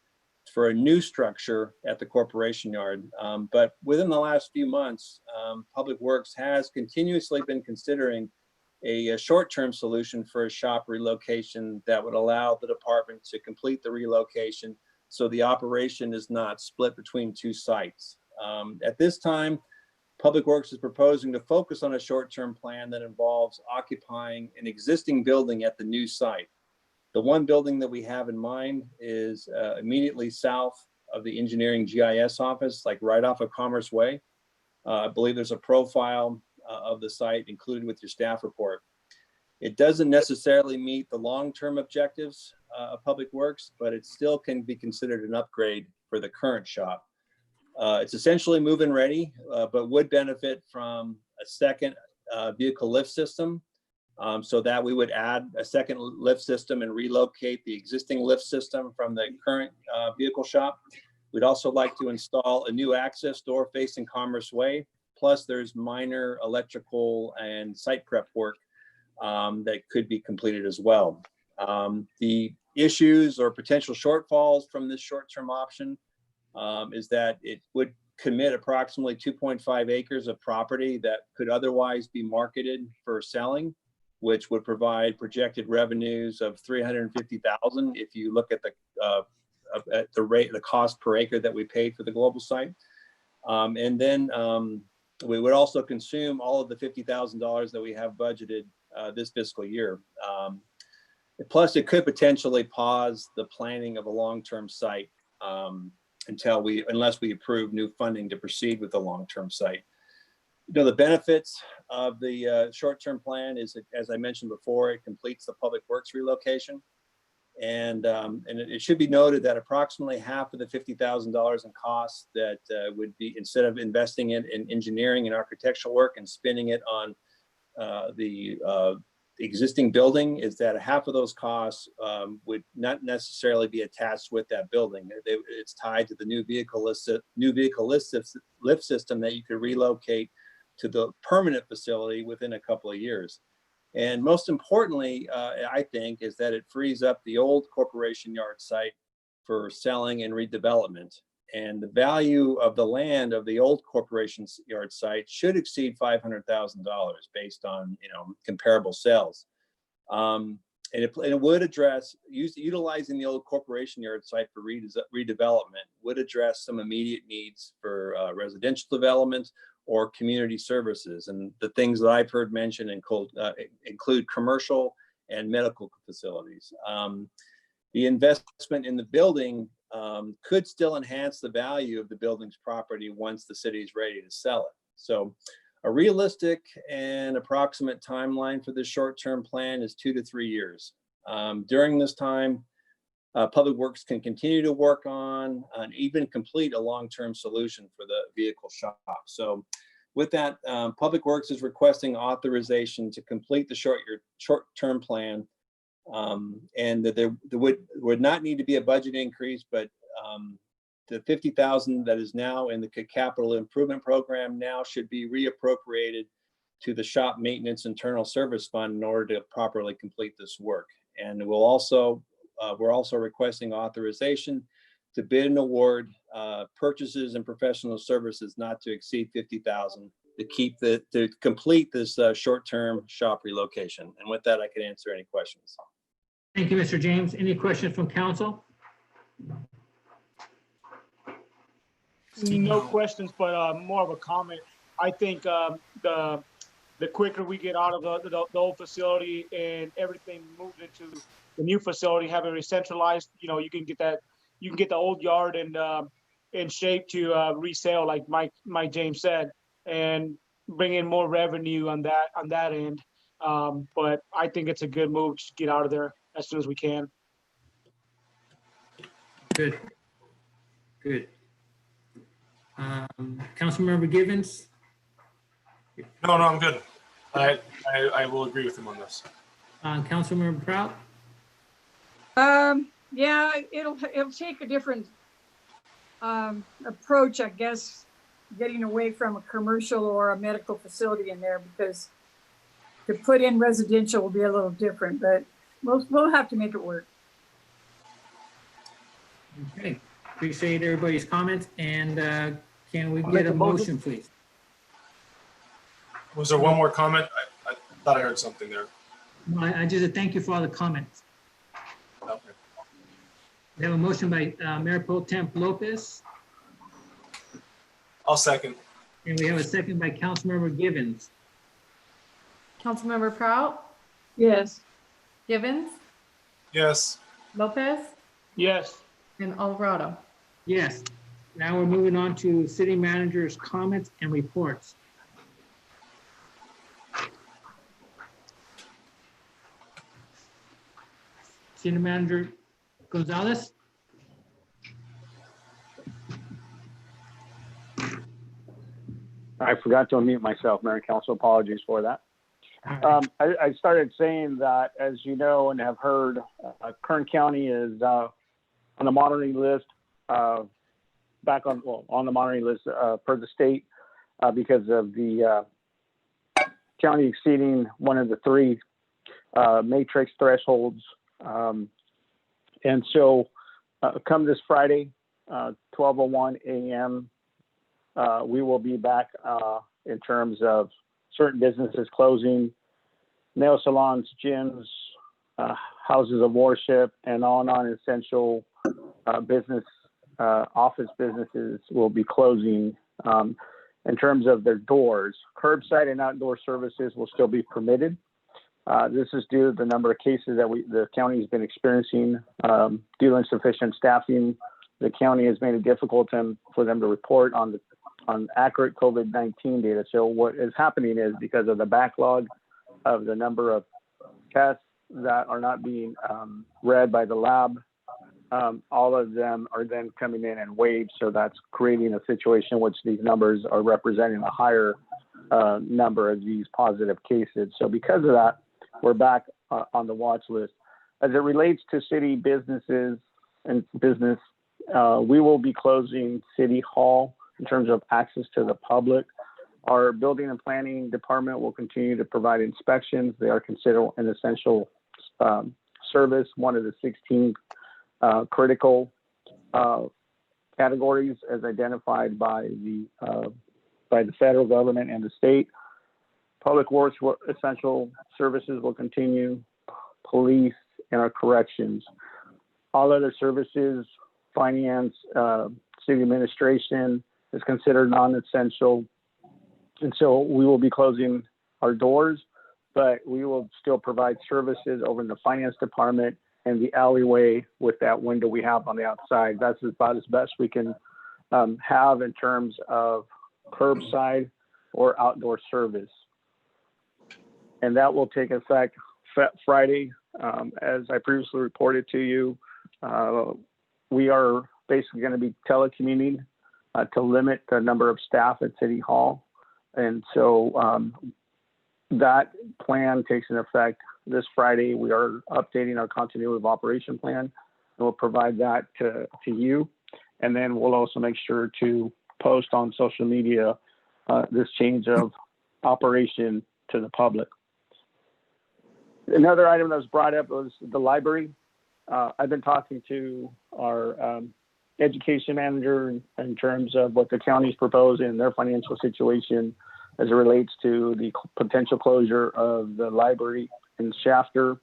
for a new structure at the corporation yard. But within the last few months, Public Works has continuously been considering a short-term solution for a shop relocation that would allow the department to complete the relocation so the operation is not split between two sites. At this time, Public Works is proposing to focus on a short-term plan that involves occupying an existing building at the new site. The one building that we have in mind is immediately south of the engineering GIS office, like right off of Commerce Way. I believe there's a profile of the site included with your staff report. It doesn't necessarily meet the long-term objectives of Public Works, but it still can be considered an upgrade for the current shop. It's essentially move-in ready, but would benefit from a second vehicle lift system, so that we would add a second lift system and relocate the existing lift system from the current vehicle shop. We'd also like to install a new access door facing Commerce Way. Plus, there's minor electrical and site prep work that could be completed as well. The issues or potential shortfalls from this short-term option is that it would commit approximately 2.5 acres of property that could otherwise be marketed for selling, which would provide projected revenues of $350,000 if you look at the rate, the cost per acre that we paid for the global site. And then we would also consume all of the $50,000 that we have budgeted this fiscal year. Plus, it could potentially pause the planning of a long-term site unless we approve new funding to proceed with the long-term site. You know, the benefits of the short-term plan is, as I mentioned before, it completes the Public Works relocation. And it should be noted that approximately half of the $50,000 in costs that would be, instead of investing it in engineering and architectural work and spending it on the existing building, is that half of those costs would not necessarily be attached with that building. It's tied to the new vehicle lift system that you could relocate to the permanent facility within a couple of years. And most importantly, I think, is that it frees up the old corporation yard site for selling and redevelopment. And the value of the land of the old corporation yard site should exceed $500,000 based on, comparable sales. it would address, utilizing the old corporation yard site for redevelopment would address some immediate needs for residential development or community services. And the things that I've heard mentioned include commercial and medical facilities. The investment in the building could still enhance the value of the building's property once the city is ready to sell it. So a realistic and approximate timeline for this short-term plan is 2 to 3 years. During this time, Public Works can continue to work on and even complete a long-term solution for the vehicle shop. So with that, Public Works is requesting authorization to complete the short-term plan. And that there would not need to be a budget increase, but the $50,000 that is now in the capital improvement program now should be reappropriated to the shop maintenance internal service fund in order to properly complete this work. And we're also requesting authorization to bid and award purchases and professional services not to exceed $50,000 to complete this short-term shop relocation. And with that, I can answer any questions. Thank you, Mr. James. Any questions from council? No questions, but more of a comment. I think the quicker we get out of the old facility and everything moved into the new facility, having it centralized, you can get the old yard and in shape to resale, like Mike James said, and bring in more revenue on that end. But I think it's a good move to get out of there as soon as we can. Good. Good. Councilmember Givens? No, I'm good. I will agree with him on this. Councilmember Prout? Yeah, it'll take a different approach, I guess, getting away from a commercial or a medical facility in there, because to put in residential will be a little different, but we'll have to make it work. Okay, appreciate everybody's comments, and can we get a motion, please? Was there one more comment? I thought I heard something there. No, I just said thank you for all the comments. Okay. We have a motion by Mayor Pro Temp Lopez, I'll second. and we have a second by Councilmember Givens. Councilmember Prout, Yes. Givens, Yes. Lopez, Yes. and Alvarado. Yes. Now we're moving on to city manager's comments and reports. City Manager Gonzalez? I forgot to unmute myself, Mayor and Council. Apologies for that. I started saying that, as you know and have heard, Kern County is on the monitoring list, on the monitoring list per the state because of the county exceeding one of the 3 matrix thresholds. And so come this Friday, 12:01 a.m., we will be back in terms of certain businesses closing, nail salons, gyms, houses of worship, and all non-essential business, office businesses will be closing in terms of their doors. Curbside and outdoor services will still be permitted. This is due to the number of cases that the county has been experiencing due to insufficient staffing. The county has made it difficult for them to report on accurate COVID-19 data. So what is happening is, because of the backlog of the number of tests that are not being read by the lab, all of them are then coming in and waived. So that's creating a situation which these numbers are representing a higher number of these positive cases. So because of that, we're back on the watch list. As it relates to city businesses and business, we will be closing City Hall in terms of access to the public. Our building and planning department will continue to provide inspections. They are considered an essential service, one of the 16 critical categories as identified by the federal government and the state. Public Works essential services will continue. police, and our corrections. All other services, finance, city administration is considered non-essential. And so we will be closing our doors, but we will still provide services over in the finance department and the alleyway with that window we have on the outside. That's about as best we can have in terms of curbside or outdoor service. And that will take effect Friday. As I previously reported to you, we are basically going to be telecommuting to limit the number of staff at City Hall. And so that plan takes in effect this Friday. We are updating our continuity of operation plan, and we'll provide that to you. And then we'll also make sure to post on social media this change of operation to the public. Another item that was brought up was the library. I've been talking to our education manager in terms of what the county's proposing and their financial situation as it relates to the potential closure of the library in Shafter.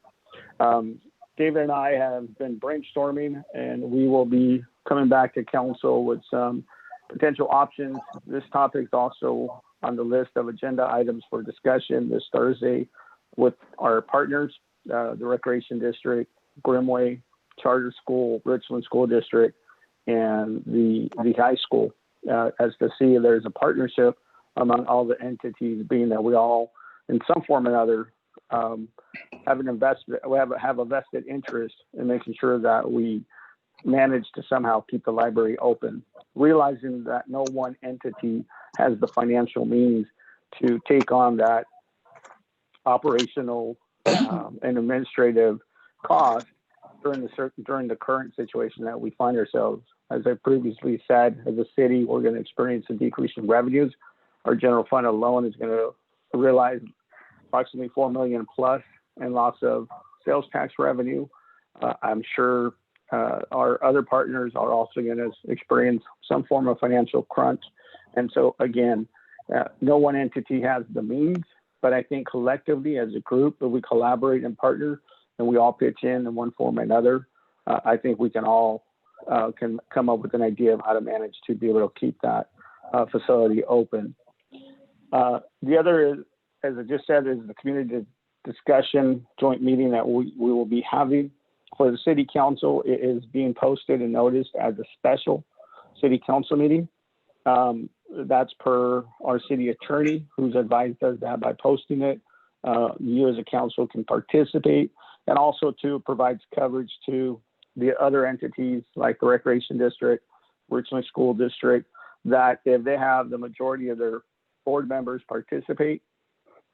David and I have been brainstorming, and we will be coming back to council with some potential options. This topic is also on the list of agenda items for discussion this Thursday with our partners, the Recreation District, Grimway, Charter School, Richland School District, and the high school, as to see if there's a partnership among all the entities, being that we all, in some form or another, have a vested interest in making sure that we manage to somehow keep the library open, realizing that no one entity has the financial means to take on that operational and administrative cost during the current situation that we find ourselves. As I previously said, as a city, we're going to experience a decrease in revenues. Our general fund alone is going to realize approximately $4 million plus in loss of sales tax revenue. I'm sure our other partners are also going to experience some form of financial crunch. And so again, no one entity has the means, but I think collectively as a group, if we collaborate and partner and we all pitch in one form or another, I think we can all can come up with an idea of how to manage to be able to keep that facility open. The other is, as I just said, is the community discussion joint meeting that we will be having for the city council. It is being posted and noticed as a special city council meeting. That's per our city attorney, who's advised us that by posting it, you as a council can participate, and also to provides coverage to the other entities like the Recreation District, Richland School District, that if they have the majority of their board members participate,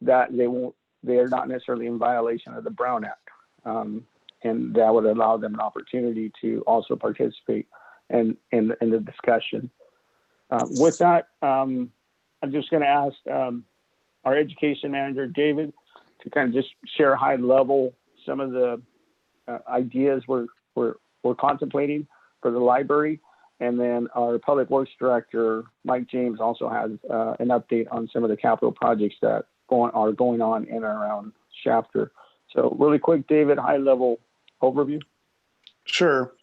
that they are not necessarily in violation of the Brown Act. And that would allow them an opportunity to also participate in the discussion. With that, I'm just going to ask our education manager, David, to kind of just share high level some of the ideas we're contemplating for the library. And then our public works director, Mike James, also has an update on some of the capital projects that are going on in and around Shafter. So really quick, David, high level overview. Sure.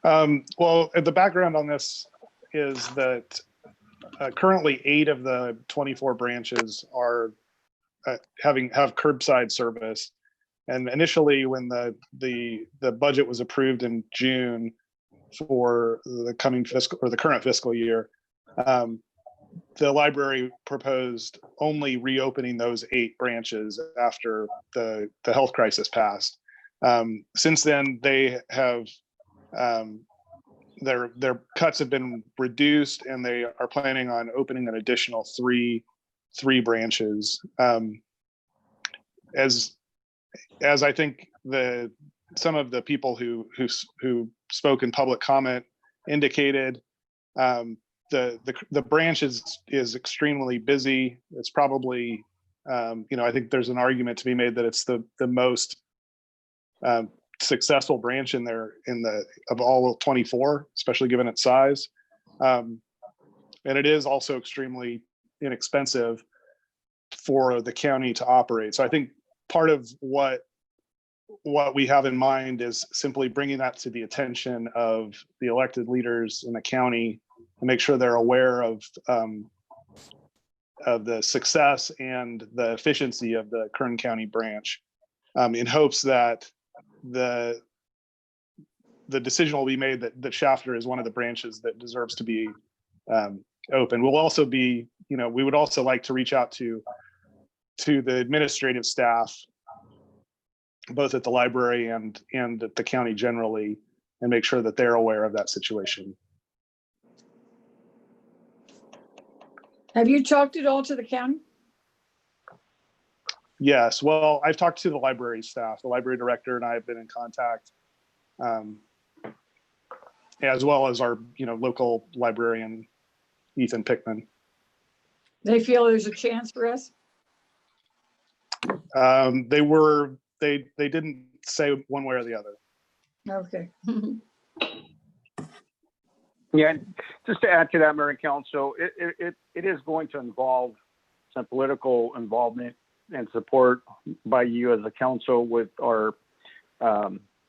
Well, the background on this is that currently 8 of the 24 branches are have curbside service. And initially, when the budget was approved in June for the coming fiscal or the current fiscal year, the library proposed only reopening those 8 branches after the health crisis passed. Since then, they have their cuts have been reduced, and they are planning on opening an additional three branches. As I think some of the people who spoke in public comment indicated, the branch is extremely busy. It's probably I think there's an argument to be made that it's the most successful branch of all 24, especially given its size. And it is also extremely inexpensive for the county to operate. So I think part of what what we have in mind is simply bringing that to the attention of the elected leaders in the county and make sure they're aware of the success and the efficiency of the Kern County branch, in hopes that the decision will be made that Shafter is one of the branches that deserves to be open. We'll also be, we would also like to reach out to the administrative staff, both at the library and at the county generally, and make sure that they're aware of that situation. Have you talked at all to the county? Yes, well, I've talked to the library staff. The library director and I have been in contact, as well as our, local librarian, Ethan Pickman. They feel there's a chance for us? They didn't say one way or the other. Okay. Yeah, just to add to that, Mayor and Council, it is going to involve some political involvement and support by you as a council with our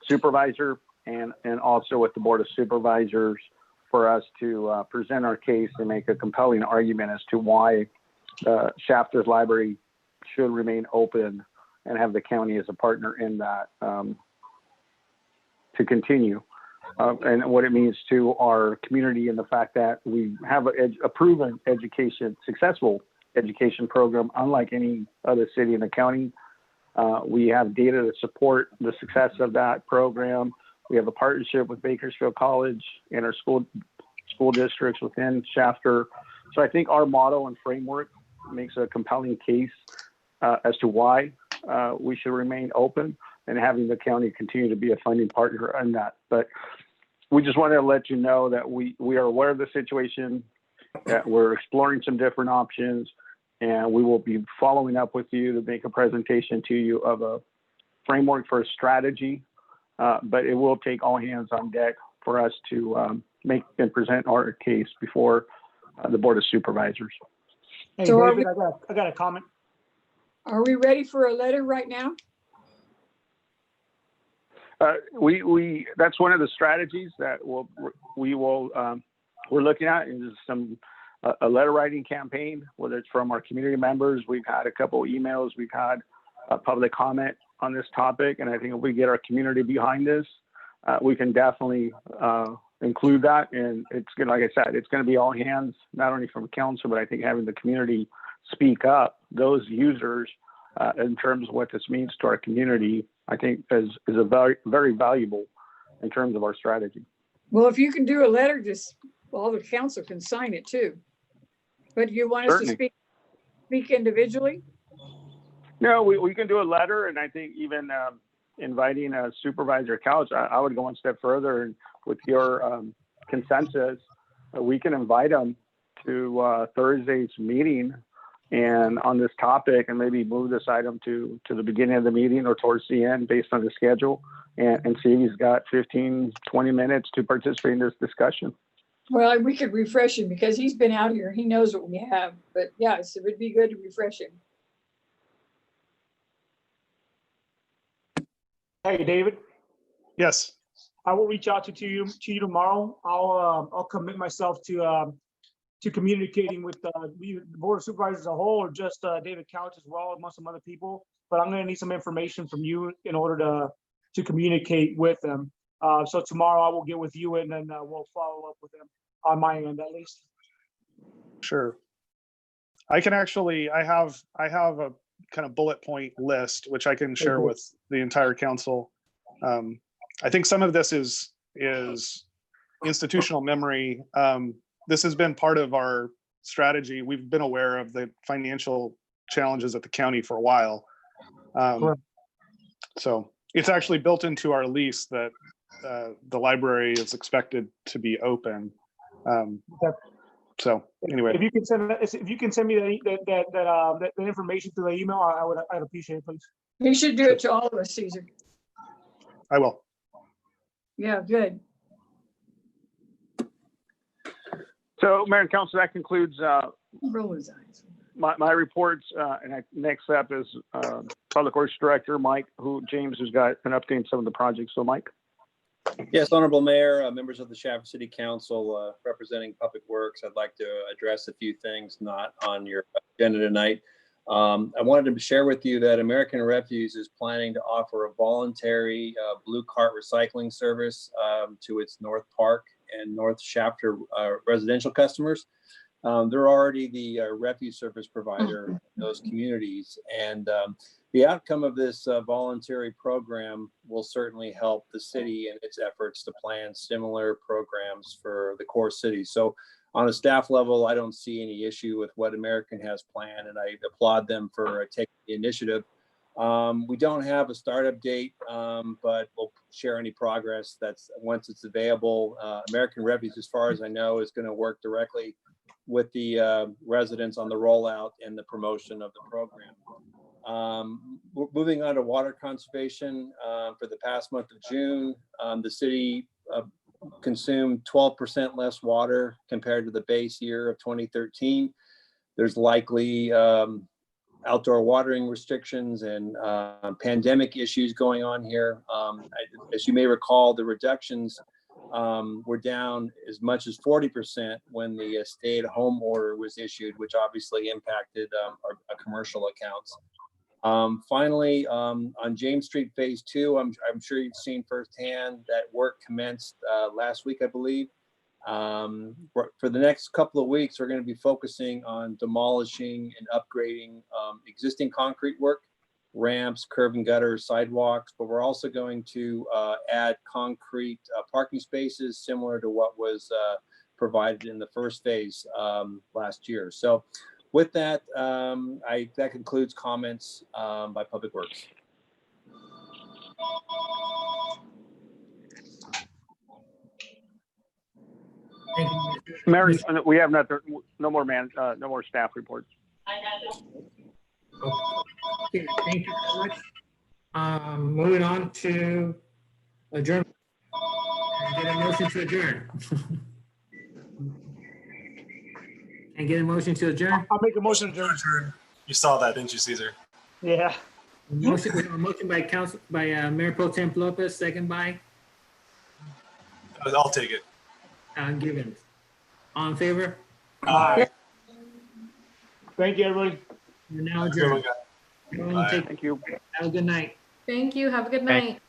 supervisor and also with the Board of Supervisors for us to present our case and make a compelling argument as to why Shafter's Library should remain open and have the county as a partner in that to continue. And what it means to our community and the fact that we have a proven successful education program, unlike any other city in the county. We have data to support the success of that program. We have a partnership with Bakersfield College and our school districts within Shafter. So I think our model and framework makes a compelling case as to why we should remain open and having the county continue to be a funding partner on that. But we just wanted to let you know that we are aware of the situation, that we're exploring some different options, and we will be following up with you to make a presentation to you of a framework for a strategy. But it will take all hands on deck for us to make and present our case before the Board of Supervisors. Hey, So are David, I got a comment. Are we ready for a letter right now? That's one of the strategies that we're looking at is a letter writing campaign, whether it's from our community members. We've had a couple of emails. We've had a public comment on this topic. And I think if we get our community behind this, we can definitely include that. And it's going to, like I said, it's going to be all hands, not only from council, but I think having the community speak up, those users, in terms of what this means to our community, I think is a very, very valuable in terms of our strategy. Well, if you can do a letter, just all the council can sign it too. But you want us to Certainly. speak individually? No, we can do a letter, and I think even inviting a Supervisor Couch, I would go one step further, and with your consensus, we can invite them to Thursday's meeting and on this topic, and maybe move this item to the beginning of the meeting or towards the end based on the schedule, and see if he's got 15, 20 minutes to participate in this discussion. Well, we could refresh him because he's been out here. He knows what we have. But yes, it would be good to refresh him. Hey, David, Yes. I will reach out to you tomorrow. I'll commit myself to communicating with the Board of Supervisors as a whole, or just David Couch as well, among some other people. But I'm going to need some information from you in order to communicate with them. So tomorrow I will get with you, and then we'll follow up with them on my end at least. Sure. I can actually, I have a kind of bullet point list, which I can share with the entire council. I think some of this is institutional memory. This has been part of our strategy. We've been aware of the financial challenges at the county for a while. So it's actually built into our lease that the library is expected to be open. So anyway, If you can send me that information through the email, I'd appreciate it, please. You should do it to all of us, Caesar. I will. Yeah, good. So, Mayor and Council, that concludes Roll his eyes. my reports, next up is Public Works Director Mike, James, who's got an update on some of the projects. So Mike. Yes, Honorable Mayor, members of the Shaftesbury City Council, representing Public Works, I'd like to address a few things not on your agenda tonight. I wanted to share with you that American Refuse is planning to offer a voluntary blue cart recycling service to its North Park and North Shafter residential customers. They're already the refuse service provider in those communities, and the outcome of this voluntary program will certainly help the city in its efforts to plan similar programs for the core city. So on a staff level, I don't see any issue with what American has planned, and I applaud them for taking the initiative. We don't have a startup date, but we'll share any progress that's once it's available. American Refuse, as far as I know, is going to work directly with the residents on the rollout and the promotion of the program. Moving on to water conservation, for the past month of June, the city consumed 12% less water compared to the base year of 2013. There's likely outdoor watering restrictions and pandemic issues going on here. As you may recall, the reductions were down as much as 40% when the stay-at-home order was issued, which obviously impacted our commercial accounts. Finally, on James Street Phase 2, I'm sure you've seen firsthand that work commenced last week, I believe. For the next couple of weeks, we're going to be focusing on demolishing and upgrading existing concrete work, ramps, curb and gutter, sidewalks, but we're also going to add concrete parking spaces similar to what was provided in the first phase last year. So with that, that concludes comments by Public Works. Thank you. Mary, we have no more staff reports. Okay, thank you very much. Moving on to adjourn. Can I get a motion to adjourn? Can I get a motion to adjourn? I'll make a motion to adjourn. You saw that, didn't you, Caesar? Yeah. Motion by Mayor Pro Tem Lopez, second by I'll take it. Givens. All in favor? Aye. Thank you, everybody. You're now Good one, adjourned. guys. Everyone take- Thank you. Have a good night. Thank you. Have a good night.